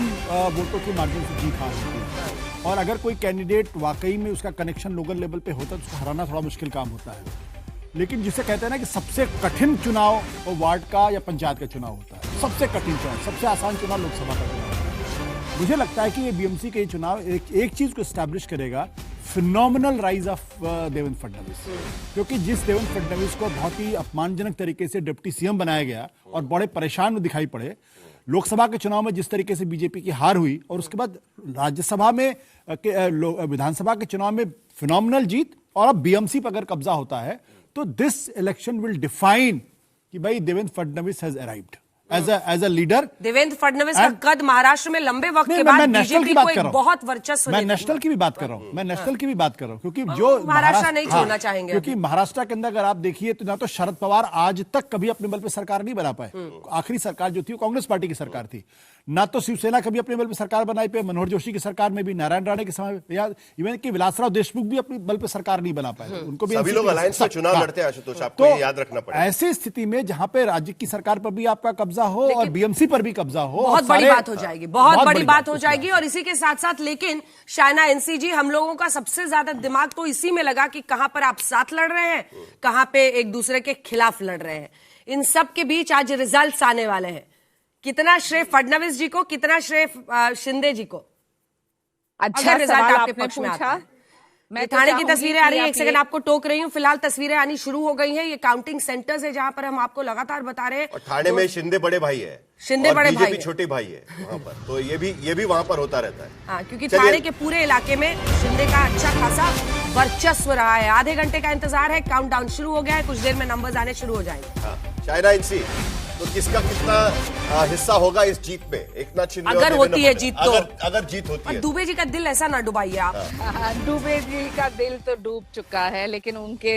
Speaker 8: वोटों के माध्यम से जीत हासिल होती है, और अगर कोई कैंडिडेट वाकई में उसका कनेक्शन लोकल लेवल पे होता है तो उसको हराना थोड़ा मुश्किल काम होता है। लेकिन जिसे कहते हैं ना कि सबसे कठिन चुनाव वो वार्ड का या पंचायत का चुनाव होता है, सबसे कठिन चुनाव, सबसे आसान चुनाव लोकसभा का चुनाव है। मुझे लगता है कि ये बीएमसी का ये चुनाव एक चीज को एस्टैब्लिश करेगा, phenomenal rise of Devendra Fadnavis. क्योंकि जिस देवेंद्र फडणवीस को बहुत ही अपमानजनक तरीके से डिप्टी सीएम बनाया गया और बड़े परेशान में दिखाई पड़े, लोकसभा के चुनाव में जिस तरीके से बीजेपी की हार हुई और उसके बाद राज्यसभा में विधानसभा के चुनाव में फिनोमिनल जीत, और अब बीएमसी पर अगर कब्जा होता है तो दिस इलेक्शन विल डिफाइन कि भाई Devendra Fadnavis has arrived as a leader.
Speaker 2: Devendra Fadnavis का कद महाराष्ट्र में लंबे वक्त के बाद बीजेपी को एक बहुत वर्चस्व,
Speaker 8: मैं नेशनल की भी बात कर रहा हूं, मैं नेशनल की भी बात कर रहा हूं, क्योंकि जो
Speaker 2: महाराष्ट्र नहीं छोड़ना चाहेंगे,
Speaker 8: क्योंकि महाराष्ट्र के अंदर अगर आप देखिए तो ना तो शरद पवार आज तक कभी अपने बल पे सरकार नहीं बना पाए। आखिरी सरकार जो थी वो कांग्रेस पार्टी की सरकार थी। ना तो शिवसेना कभी अपने बल पे सरकार बनाई पे, मनोहर जोशी की सरकार में भी, नारायण राणे के समय या इवन कि विलासराव देशमुख भी अपने बल पे सरकार नहीं बना पाए, उनको भी
Speaker 1: सभी लोग अलायंस में चुनाव लड़ते हैं आशुतोष, आपको ये याद रखना पड़ेगा।
Speaker 8: ऐसी स्थिति में जहां पे राज्य की सरकार पर भी आपका कब्जा हो और बीएमसी पर भी कब्जा हो,
Speaker 2: बहुत बड़ी बात हो जाएगी, बहुत बड़ी बात हो जाएगी। और इसी के साथ साथ लेकिन शायना एनसी जी, हम लोगों का सबसे ज्यादा दिमाग तो इसी में लगा कि कहां पर आप साथ लड़ रहे हैं, कहां पे एक दूसरे के खिलाफ लड़ रहे हैं। इन सब के बीच आज रिजल्ट्स आने वाले हैं। कितना श्रेय फडणवीस जी को, कितना श्रेय शिंदे जी को?
Speaker 9: अच्छा
Speaker 2: रिजल्ट आपके पक्ष में आता है। मैं थाने की तस्वीरें आ रही है, एक सेकंड आपको टोक रही हूं। फिलहाल तस्वीरें आनी शुरू हो गई हैं। ये काउंटिंग सेंटर्स है जहां पर हम आपको लगातार बता रहे हैं।
Speaker 1: और थाने में शिंदे बड़े भाई है,
Speaker 2: शिंदे बड़े भाई,
Speaker 1: छोटे भाई है वहां पर, तो ये भी वहां पर होता रहता है।
Speaker 2: हाँ, क्योंकि थाने के पूरे इलाके में शिंदे का अच्छा खासा वर्चस्व रहा है। आधे घंटे का इंतजार है, काउंटडाउन शुरू हो गया है, कुछ देर में नंबर्स आने शुरू हो जाएंगे।
Speaker 1: शायना एनसी, तो किसका कितना हिस्सा होगा इस जीत में? एक नाथ शिंदे
Speaker 2: अगर होती है जीत तो,
Speaker 1: अगर जीत होती है।
Speaker 2: दुबे जी का दिल ऐसा ना डुबाइए आप।
Speaker 9: दुबे जी का दिल तो डूब चुका है, लेकिन उनके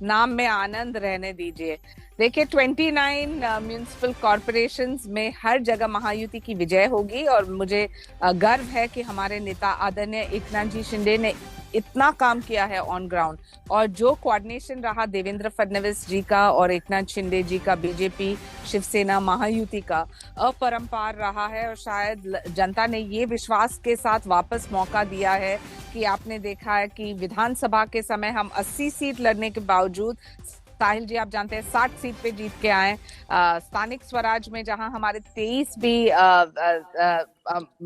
Speaker 9: नाम में आनंद रहने दीजिए। देखिए, 29 म्यूनिसिपल कॉर्पोरेशंस में हर जगह महायुति की विजय होगी और मुझे गर्व है कि हमारे नेता आदरणीय एकनाथ जी शिंदे ने इतना काम किया है ऑन ग्राउंड, और जो कोऑर्डिनेशन रहा देवेंद्र फडणवीस जी का और एकनाथ शिंदे जी का, बीजेपी शिवसेना महायुति का, अपरंपार रहा है। और शायद जनता ने ये विश्वास के साथ वापस मौका दिया है कि आपने देखा है कि विधानसभा के समय हम 80 सीट लड़ने के बावजूद, साहिल जी आप जानते हैं 60 सीट पे जीत के आए। स्थानिक स्वराज में जहां हमारे 23 भी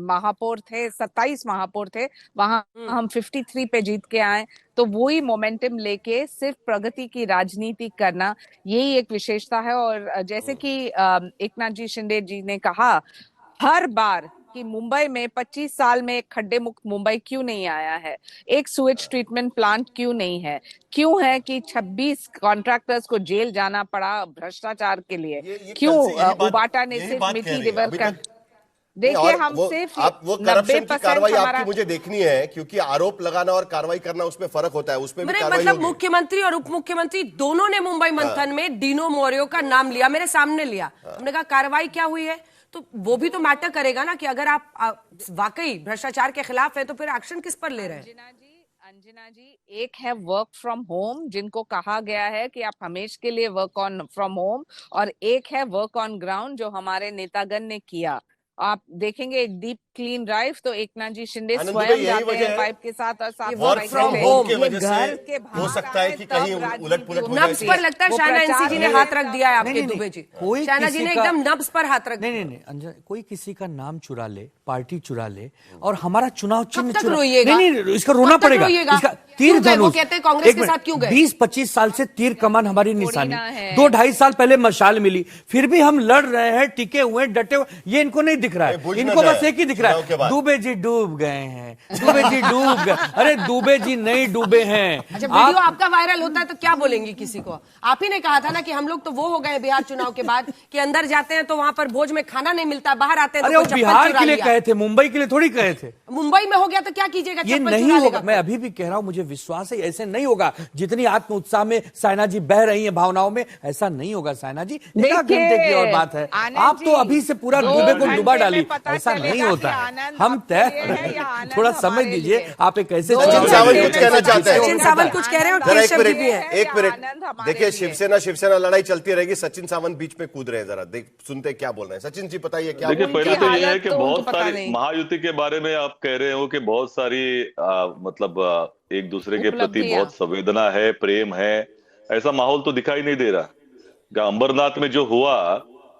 Speaker 9: महापौर थे, 27 महापौर थे, वहां हम 53 पे जीत के आए। तो वही मोमेंटम लेके सिर्फ प्रगति की राजनीति करना, यही एक विशेषता है। और जैसे कि एकनाथ जी शिंदे जी ने कहा हर बार कि मुंबई में 25 साल में एक खड्डे मुक्त मुंबई क्यों नहीं आया है, एक सुएज ट्रीटमेंट प्लांट क्यों नहीं है, क्यों है कि 26 कॉन्ट्रैक्टर्स को जेल जाना पड़ा भ्रष्टाचार के लिए, क्यों उबाटा ने सिर्फ मिट्टी रिवर का। देखिए, हम सिर्फ
Speaker 1: वो करप्शन की कार्रवाई आपकी मुझे देखनी है, क्योंकि आरोप लगाना और कार्रवाई करना उसमें फर्क होता है, उसमें भी कार्रवाई
Speaker 2: मतलब मुख्यमंत्री और उप मुख्यमंत्री दोनों ने मुंबई मंथन में डीनो मोरियो का नाम लिया, मेरे सामने लिया। हमने कहा कार्रवाई क्या हुई है, तो वो भी तो मैटर करेगा ना कि अगर आप वाकई भ्रष्टाचार के खिलाफ है तो फिर एक्शन किस पर ले रहे हैं।
Speaker 9: अंजना जी, एक है वर्क फ्रॉम होम जिनको कहा गया है कि आप हमेशा के लिए वर्क ऑन फ्रॉम होम, और एक है वर्क ऑन ग्राउंड जो हमारे नेतागण ने किया। आप देखेंगे एक डीप क्लीन ड्राइव तो एकनाथ जी शिंदे स्वयं जाते हैं पाइप के साथ और साफ
Speaker 1: वर्क फ्रॉम होम की वजह
Speaker 9: घर
Speaker 1: से
Speaker 9: के
Speaker 1: हो सकता है कि कहीं उलट पुलट हो
Speaker 2: नब्स पर लगता है शाहना एनसी जी ने हाथ रख दिया है आपके दुबे जी। शाहना जी ने एकदम नब्स पर हाथ रख दिया।
Speaker 7: नहीं अंजना, कोई किसी का नाम चुरा ले, पार्टी चुरा ले और हमारा चुनाव चिन्ह
Speaker 2: चुरा,
Speaker 7: नहीं, इसका रोना पड़ेगा। इसका तीर धनुष
Speaker 2: कहते हैं कांग्रेस के साथ क्यों गए?
Speaker 7: 20-25 साल से तीर कमान हमारी निशानी, 2-2.5 साल पहले मशाल मिली, फिर भी हम लड़ रहे हैं, टिके हुए, डटे हुए। ये इनको नहीं दिख रहा है, इनको बस एक ही दिख रहा है, दुबे जी डूब गए हैं, दुबे जी डूब गए। अरे दुबे जी नहीं डूबे हैं।
Speaker 2: अच्छा, वीडियो आपका वायरल होता है तो क्या बोलेंगी किसी को? आप ही ने कहा था ना कि हम लोग तो वो हो गए बिहार चुनाव के बाद कि अंदर जाते हैं तो वहां पर भोज में खाना नहीं मिलता, बाहर आते हैं तो
Speaker 7: बिहार के लिए कहे थे, मुंबई के लिए थोड़ी कहे थे।
Speaker 2: मुंबई में हो गया तो क्या कीजिएगा?
Speaker 7: ये नहीं होगा। मैं अभी भी कह रहा हूं, मुझे विश्वास है ऐसे नहीं होगा। जितनी आत्म उत्साह में साइना जी बह रही हैं भावनाओं में, ऐसा नहीं होगा साइना जी। 1 घंटे की और बात है, आप तो अभी से पूरा डूबे को डुबा डाली, ऐसा नहीं होता है। हम तय थोड़ा समझ दीजिए, आप एक ऐसे
Speaker 1: सचिन सावंत कुछ कहना चाहते हैं।
Speaker 2: सचिन सावंत कुछ कह रहे हैं और केशव जी भी हैं।
Speaker 1: एक मिनट देखिए, शिवसेना लड़ाई चलती रहेगी। सचिन सावंत बीच में कूद रहे हैं, जरा देख सुनते क्या बोल रहे हैं। सचिन जी बताइए क्या।
Speaker 11: देखिए, पहले तो यह है कि बहुत सारी महायुति के बारे में आप कह रहे हो कि बहुत सारी मतलब एक दूसरे के प्रति बहुत संवेदना है, प्रेम है, ऐसा माहौल तो दिखाई नहीं दे रहा। अंबरनाथ में जो हुआ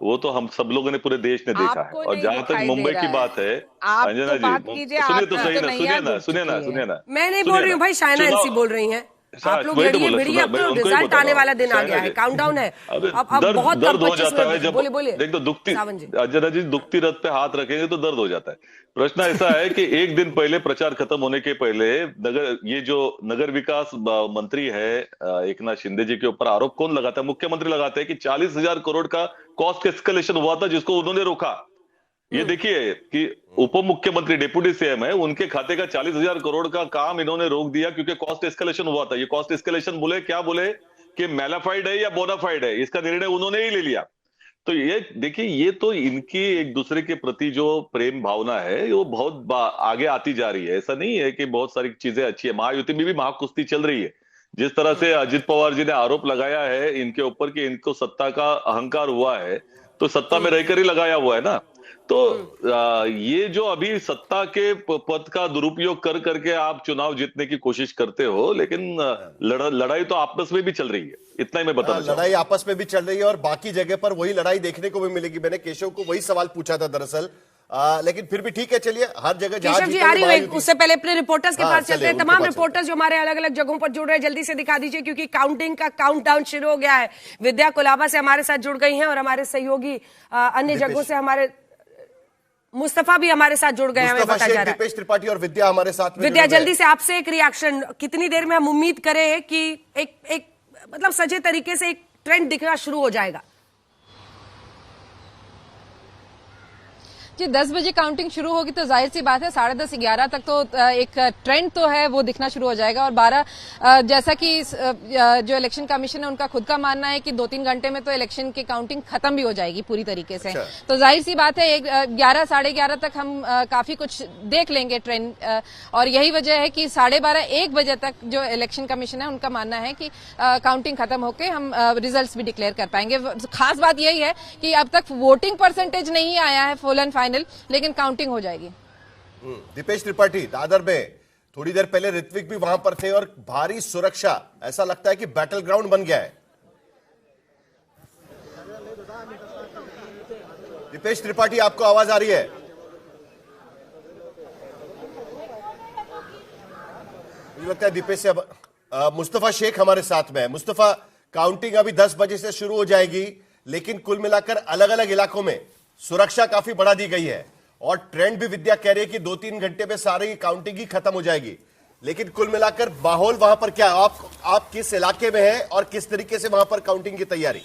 Speaker 11: वो तो हम सब लोगों ने, पूरे देश ने देखा है। और जहां तक मुंबई की बात है, अंजना जी सुनिए तो सही ना, सुनिए ना।
Speaker 2: मैं नहीं बोल रही हूँ भाई, शाइना एनसी बोल रही हैं। आप लोग लड़िए भिड़िए, अब तो रिजल्ट आने वाला दिन आ गया है, काउंटडाउन है। अब बहुत
Speaker 11: दर्द हो जाता है जब
Speaker 2: बोलिए
Speaker 11: देख दो दुखती अंजना जी दुखती रथ पे हाथ रखेंगे तो दर्द हो जाता है। प्रश्न ऐसा है कि एक दिन पहले, प्रचार खत्म होने के पहले, ये जो नगर विकास मंत्री है एकनाथ शिंदे जी के ऊपर आरोप कौन लगाता है? मुख्यमंत्री लगाते हैं कि 40,000 करोड़ का कॉस्ट एस्केलेशन हुआ था जिसको उन्होंने रोका। ये देखिए कि उप मुख्यमंत्री डिप्टी सीएम है, उनके खाते का 40,000 करोड़ का काम इन्होंने रोक दिया क्योंकि कॉस्ट एस्केलेशन हुआ था। ये कॉस्ट एस्केलेशन बोले क्या बोले कि मैलाफाइड है या बोनाफाइड है, इसका निर्णय उन्होंने ही ले लिया। तो ये देखिए, ये तो इनकी एक दूसरे के प्रति जो प्रेम भावना है वो बहुत आगे आती जा रही है। ऐसा नहीं है कि बहुत सारी चीजें अच्छी है। महायुति में भी महाकुश्ती चल रही है। जिस तरह से अजित पवार जी ने आरोप लगाया है इनके ऊपर कि इनको सत्ता का अहंकार हुआ है, तो सत्ता में रहकर ही लगाया हुआ है ना। तो ये जो अभी सत्ता के पद का दुरुपयोग कर करके आप चुनाव जीतने की कोशिश करते हो, लेकिन लड़ाई तो आपस में भी चल रही है, इतना ही मैं बताना चाहूंगा।
Speaker 1: लड़ाई आपस में भी चल रही है और बाकी जगह पर वही लड़ाई देखने को भी मिलेगी। मैंने केशव को वही सवाल पूछा था दरअसल, लेकिन फिर भी ठीक है, चलिए हर जगह
Speaker 2: केशव जी आ रही है। उससे पहले अपने रिपोर्टर्स के पास चलते हैं। तमाम रिपोर्टर्स जो हमारे अलग अलग जगहों पर जुड़ रहे हैं, जल्दी से दिखा दीजिए क्योंकि काउंटिंग का काउंटडाउन शुरू हो गया है। विद्या कोलाबा से हमारे साथ जुड़ गई हैं और हमारे सहयोगी अन्य जगहों से हमारे मुस्तफा भी हमारे साथ जुड़ गए हैं, हमें बताया जा रहा है।
Speaker 1: दीपेश त्रिपाठी और विद्या हमारे साथ में।
Speaker 2: विद्या, जल्दी से आपसे एक रिएक्शन, कितनी देर में हम उम्मीद करें कि एक मतलब सजे तरीके से एक ट्रेंड दिखना शुरू हो जाएगा?
Speaker 10: जी 10 बजे काउंटिंग शुरू होगी तो जाहिर सी बात है 10:30 11 तक तो एक ट्रेंड तो है वो दिखना शुरू हो जाएगा। और 12 जैसा कि जो इलेक्शन कमीशन है उनका खुद का मानना है कि 2-3 घंटे में तो इलेक्शन की काउंटिंग खत्म भी हो जाएगी पूरी तरीके से। तो जाहिर सी बात है 11 साढ़े 11 तक हम काफी कुछ देख लेंगे ट्रेंड। और यही वजह है कि 12:30 1 बजे तक जो इलेक्शन कमीशन है उनका मानना है कि काउंटिंग खत्म होकर हम रिजल्ट भी डिक्लेयर कर पाएंगे। खास बात यही है कि अब तक वोटिंग परसेंटेज नहीं आया है फुल एंड फाइनल, लेकिन काउंटिंग हो जाएगी।
Speaker 1: दीपेश त्रिपाठी, दादर में थोड़ी देर पहले ऋत्विक भी वहां पर थे और भारी सुरक्षा, ऐसा लगता है कि बैटल ग्राउंड बन गया है। दीपेश त्रिपाठी, आपको आवाज आ रही है? मुझे लगता है दीपेश से मुस्तफा शेख हमारे साथ में है। मुस्तफा, काउंटिंग अभी 10 बजे से शुरू हो जाएगी, लेकिन कुल मिलाकर अलग अलग इलाकों में सुरक्षा काफी बढ़ा दी गई है और ट्रेंड भी विद्या कह रही है कि 2-3 घंटे में सारी काउंटिंग ही खत्म हो जाएगी। लेकिन कुल मिलाकर माहौल वहां पर क्या, आप किस इलाके में हैं और किस तरीके से वहां पर काउंटिंग की तैयारी?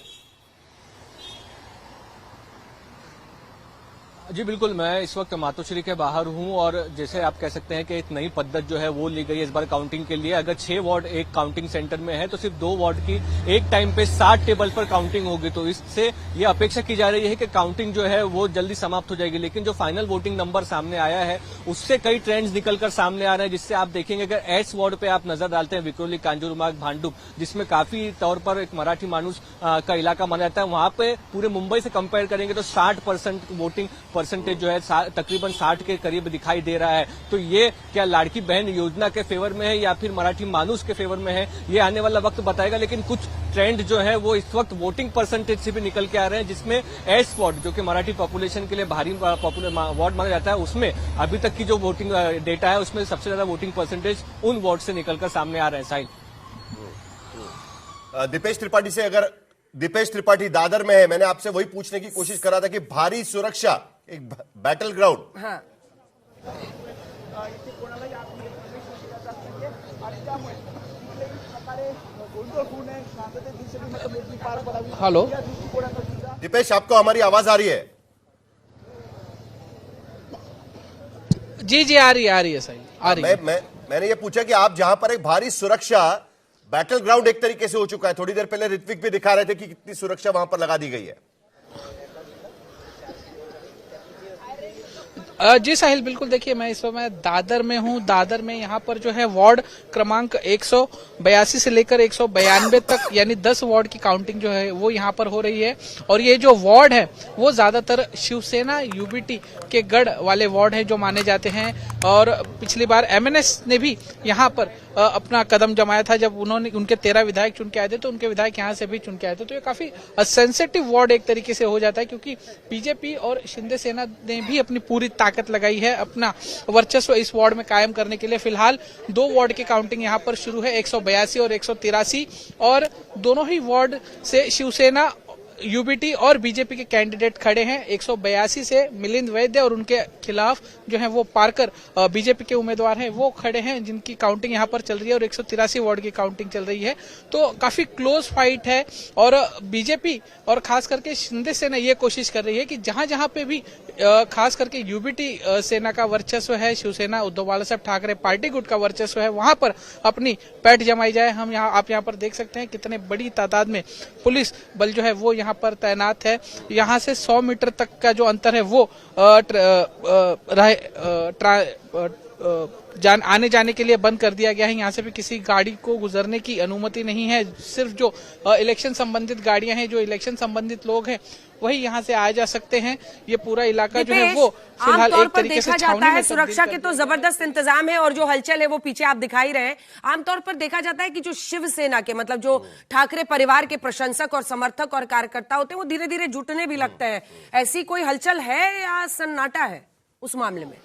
Speaker 15: जी बिल्कुल, मैं इस वक्त मातोश्री के बाहर हूं और जैसे आप कह सकते हैं कि एक नई पद्धत जो है वो ली गई है इस बार काउंटिंग के लिए। अगर 6 वार्ड एक काउंटिंग सेंटर में है तो सिर्फ 2 वार्ड की एक टाइम पे 60 टेबल पर काउंटिंग होगी। तो इससे ये अपेक्षा की जा रही है कि काउंटिंग जो है वो जल्दी समाप्त हो जाएगी। लेकिन जो फाइनल वोटिंग नंबर सामने आया है उससे कई ट्रेंड्स निकलकर सामने आ रहे हैं, जिससे आप देखेंगे अगर एस वार्ड पे आप नजर डालते हैं, विक्रोली, कांजूरमार्ग, भांडुप, जिसमें काफी तौर पर एक मराठी मानुस का इलाका माना जाता है, वहां पे पूरे मुंबई से कंपेयर करेंगे तो 60% वोटिंग परसेंटेज जो है तकरीबन 60 के करीब दिखाई दे रहा है। तो ये क्या लाड़की बहन योजना के फेवर में है या फिर मराठी मानुस के फेवर में है, ये आने वाला वक्त बताएगा। लेकिन कुछ ट्रेंड जो है वो इस वक्त वोटिंग परसेंटेज से भी निकल के आ रहे हैं, जिसमें एस वार्ड जो कि मराठी पॉपुलेशन के लिए भारी पॉपुलर वार्ड माना जाता है, उसमें अभी तक की जो वोटिंग डेटा है उसमें सबसे ज्यादा वोटिंग परसेंटेज उन वार्ड से निकलकर सामने आ रहे हैं। साहिल,
Speaker 1: दीपेश त्रिपाठी से अगर दीपेश त्रिपाठी दादर में है, मैंने आपसे वही पूछने की कोशिश करा था कि भारी सुरक्षा एक बैटल ग्राउंड।
Speaker 2: हाँ।
Speaker 16: हेलो
Speaker 1: दीपेश, आपको हमारी आवाज आ रही है?
Speaker 16: जी जी आ रही है सही आ रही है।
Speaker 1: मैंने ये पूछा कि आप जहां पर एक भारी सुरक्षा बैटल ग्राउंड एक तरीके से हो चुका है, थोड़ी देर पहले ऋत्विक भी दिखा रहे थे कि कितनी सुरक्षा वहां पर लगा दी गई है।
Speaker 16: जी साहिल, बिल्कुल देखिए मैं इस समय दादर में हूं। दादर में यहाँ पर जो है वार्ड क्रमांक 182 से लेकर 192 तक यानी 10 वार्ड की काउंटिंग जो है वो यहाँ पर हो रही है। और ये जो वार्ड है वो ज्यादातर शिवसेना यूबीटी के गढ़ वाले वार्ड है जो माने जाते हैं। और पिछली बार एमएनएस ने भी यहाँ पर अपना कदम जमाया था जब उन्होंने उनके 13 विधायक चुन के आए थे, तो उनके विधायक यहाँ से भी चुन के आए थे। तो ये काफी सेंसिटिव वार्ड एक तरीके से हो जाता है, क्योंकि बीजेपी और शिंदे सेना ने भी अपनी पूरी ताकत लगाई है अपना वर्चस्व इस वार्ड में कायम करने के लिए। फिलहाल 2 वार्ड की काउंटिंग यहाँ पर शुरू है, 182 और 183, और दोनों ही वार्ड से शिवसेना, यूबीटी और बीजेपी के कैंडिडेट खड़े हैं। 182 से मिलिंद वैद्य और उनके खिलाफ जो है वो पारकर बीजेपी के उम्मीदवार हैं वो खड़े हैं, जिनकी काउंटिंग यहाँ पर चल रही है। और 183 वार्ड की काउंटिंग चल रही है। तो काफी क्लोज फाइट है। और बीजेपी और खास करके शिंदे सेना ये कोशिश कर रही है कि जहां जहां पे भी खास करके यूबीटी सेना का वर्चस्व है, शिवसेना उद्धव बाला साहब ठाकरे पार्टी गुट का वर्चस्व है, वहां पर अपनी पैठ जमाई जाए। आप यहाँ पर देख सकते हैं कितने बड़ी तादाद में पुलिस बल जो है वो यहाँ पर तैनात है। यहाँ से 100 मीटर तक का जो अंतर है वो आने जाने के लिए बंद कर दिया गया है। यहाँ से भी किसी गाड़ी को गुजरने की अनुमति नहीं है। सिर्फ जो इलेक्शन संबंधित गाड़ियां हैं, जो इलेक्शन संबंधित लोग हैं, वही यहाँ से आए जा सकते हैं। ये पूरा इलाका जो है वो फिलहाल एक तरीके से
Speaker 2: जाता है। सुरक्षा के तो जबरदस्त इंतजाम है और जो हलचल है वो पीछे आप दिखाई रहे हैं। आमतौर पर देखा जाता है कि जो शिवसेना के मतलब जो ठाकरे परिवार के प्रशंसक और समर्थक और कार्यकर्ता होते हैं वो धीरे धीरे जुटने भी लगते हैं। ऐसी कोई हलचल है या सन्नाटा है उस मामले में?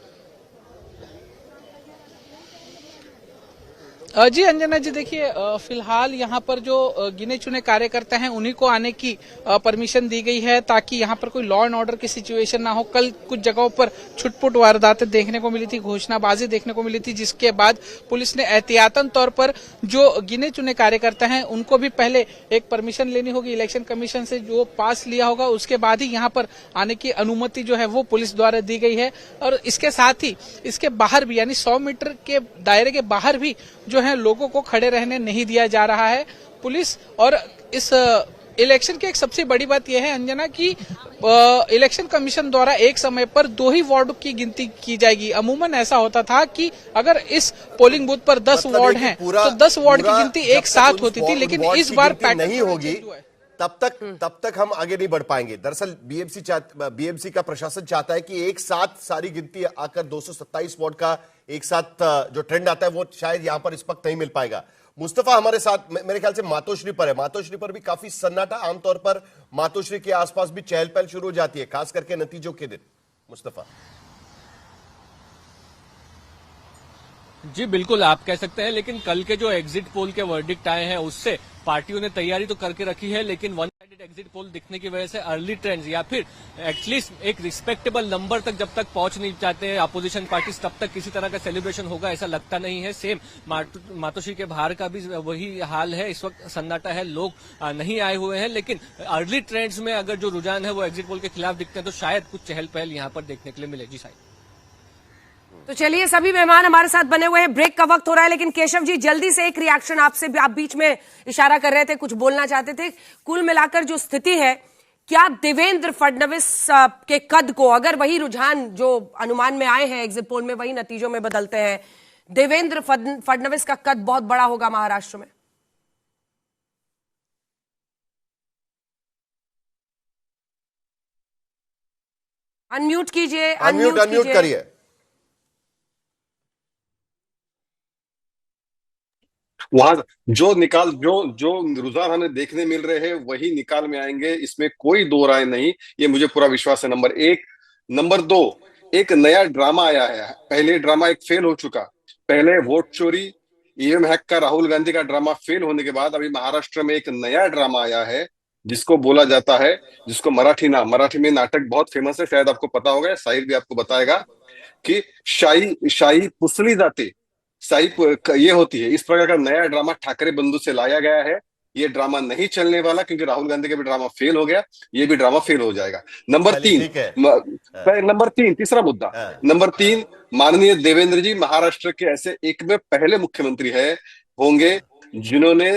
Speaker 16: जी अंजना जी, देखिए फिलहाल यहाँ पर जो गिने चुने कार्यकर्ता हैं उन्हीं को आने की परमिशन दी गई है, ताकि यहाँ पर कोई लॉ एंड ऑर्डर की सिचुएशन ना हो। कल कुछ जगहों पर छुटपुट वारदातें देखने को मिली थी, घोषणाबाजी देखने को मिली थी, जिसके बाद पुलिस ने एहतियातन तौर पर जो गिने चुने कार्यकर्ता हैं उनको भी पहले एक परमिशन लेनी होगी इलेक्शन कमीशन से, जो पास लिया होगा, उसके बाद ही यहाँ पर आने की अनुमति जो है वो पुलिस द्वारा दी गई है। और इसके साथ ही इसके बाहर भी यानी 100 मीटर के दायरे के बाहर भी जो है लोगों को खड़े रहने नहीं दिया जा रहा है पुलिस। और इस इलेक्शन की एक सबसे बड़ी बात यह है अंजना कि इलेक्शन कमीशन द्वारा एक समय पर 2 ही वार्ड की गिनती की जाएगी। अमूमन ऐसा होता था कि अगर इस पोलिंग बूथ पर 10 वार्ड हैं तो 10 वार्ड की गिनती एक साथ होती थी, लेकिन इस बार पैटर्न
Speaker 1: नहीं होगी। तब तक हम आगे नहीं बढ़ पाएंगे। दरअसल बीएमसी का प्रशासन चाहता है कि एक साथ सारी गिनती आकर 227 वार्ड का एक साथ जो ट्रेंड आता है वो शायद यहां पर इस वक्त नहीं मिल पाएगा। मुस्तफा हमारे साथ मेरे ख्याल से मातोश्री पर है। मातोश्री पर भी काफी सन्नाटा, आमतौर पर मातोश्री के आसपास भी चहल पहल शुरू हो जाती है, खास करके नतीजों के दिन। मुस्तफा
Speaker 15: जी बिल्कुल आप कह सकते हैं, लेकिन कल के जो एग्जिट पोल के वर्डिक्ट आए हैं उससे पार्टियों ने तैयारी तो करके रखी है, लेकिन वन एग्जिट पोल दिखने की वजह से अर्ली ट्रेंड्स या फिर एटलीस्ट एक रिस्पेक्टेबल नंबर तक जब तक पहुंच नहीं जाते अपोजिशन पार्टीज तब तक किसी तरह का सेलिब्रेशन होगा ऐसा लगता नहीं है। सेम मातोश्री के बाहर का भी वही हाल है, इस वक्त सन्नाटा है, लोग नहीं आए हुए हैं, लेकिन अर्ली ट्रेंड्स में अगर जो रुझान है वो एग्जिट पोल के खिलाफ दिखते हैं तो शायद कुछ चहल पहल यहाँ पर देखने के लिए मिले। जी साहिब।
Speaker 2: तो चलिए, सभी मेहमान हमारे साथ बने हुए हैं, ब्रेक का वक्त हो रहा है, लेकिन केशव जी जल्दी से एक रिएक्शन आपसे, आप बीच में इशारा कर रहे थे, कुछ बोलना चाहते थे। कुल मिलाकर जो स्थिति है, क्या देवेंद्र फडणवीस के कद को, अगर वही रुझान जो अनुमान में आए हैं एग्जिट पोल में वही नतीजों में बदलते हैं, देवेंद्र फडणवीस का कद बहुत बड़ा होगा महाराष्ट्र में? अनम्यूट कीजिए,
Speaker 1: अनम्यूट करिए।
Speaker 6: वहां जो रुझान हमें देखने मिल रहे हैं वही निकाल में आएंगे, इसमें कोई दो राय नहीं, ये मुझे पूरा विश्वास है। नंबर एक। नंबर दो, एक नया ड्रामा आया है। पहले ड्रामा एक फेल हो चुका, पहले वोट चोरी ईवीएम हैक का राहुल गांधी का ड्रामा फेल होने के बाद अभी महाराष्ट्र में एक नया ड्रामा आया है जिसको बोला जाता है, जिसको मराठी में नाटक बहुत फेमस है, शायद आपको पता होगा, साहिर भी आपको बताएगा, कि शाही पुसली जाती, ये होती है। इस प्रकार का नया ड्रामा ठाकरे बंधु से लाया गया है। ये ड्रामा नहीं चलने वाला क्योंकि राहुल गांधी का भी ड्रामा फेल हो गया, ये भी ड्रामा फेल हो जाएगा। नंबर तीन, तीसरा मुद्दा। नंबर तीन, माननीय देवेंद्र जी महाराष्ट्र के ऐसे एक में पहले मुख्यमंत्री होंगे जिन्होंने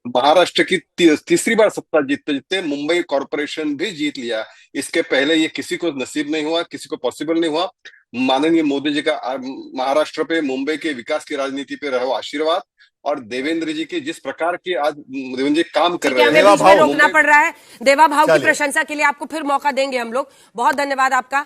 Speaker 6: महाराष्ट्र की तीसरी बार सत्ता जीतते मुंबई कॉरपोरेशन भी जीत लिया। इसके पहले ये किसी को नसीब नहीं हुआ, किसी को पॉसिबल नहीं हुआ। माननीय मोदी जी का महाराष्ट्र पे, मुंबई के विकास की राजनीति पे रहो आशीर्वाद, और देवेंद्र जी के जिस प्रकार के आज देवेंद्र जी काम कर रहे हैं,
Speaker 2: रोकना पड़ रहा है। देवा भाव की प्रशंसा के लिए आपको फिर मौका देंगे हम लोग। बहुत धन्यवाद आपका।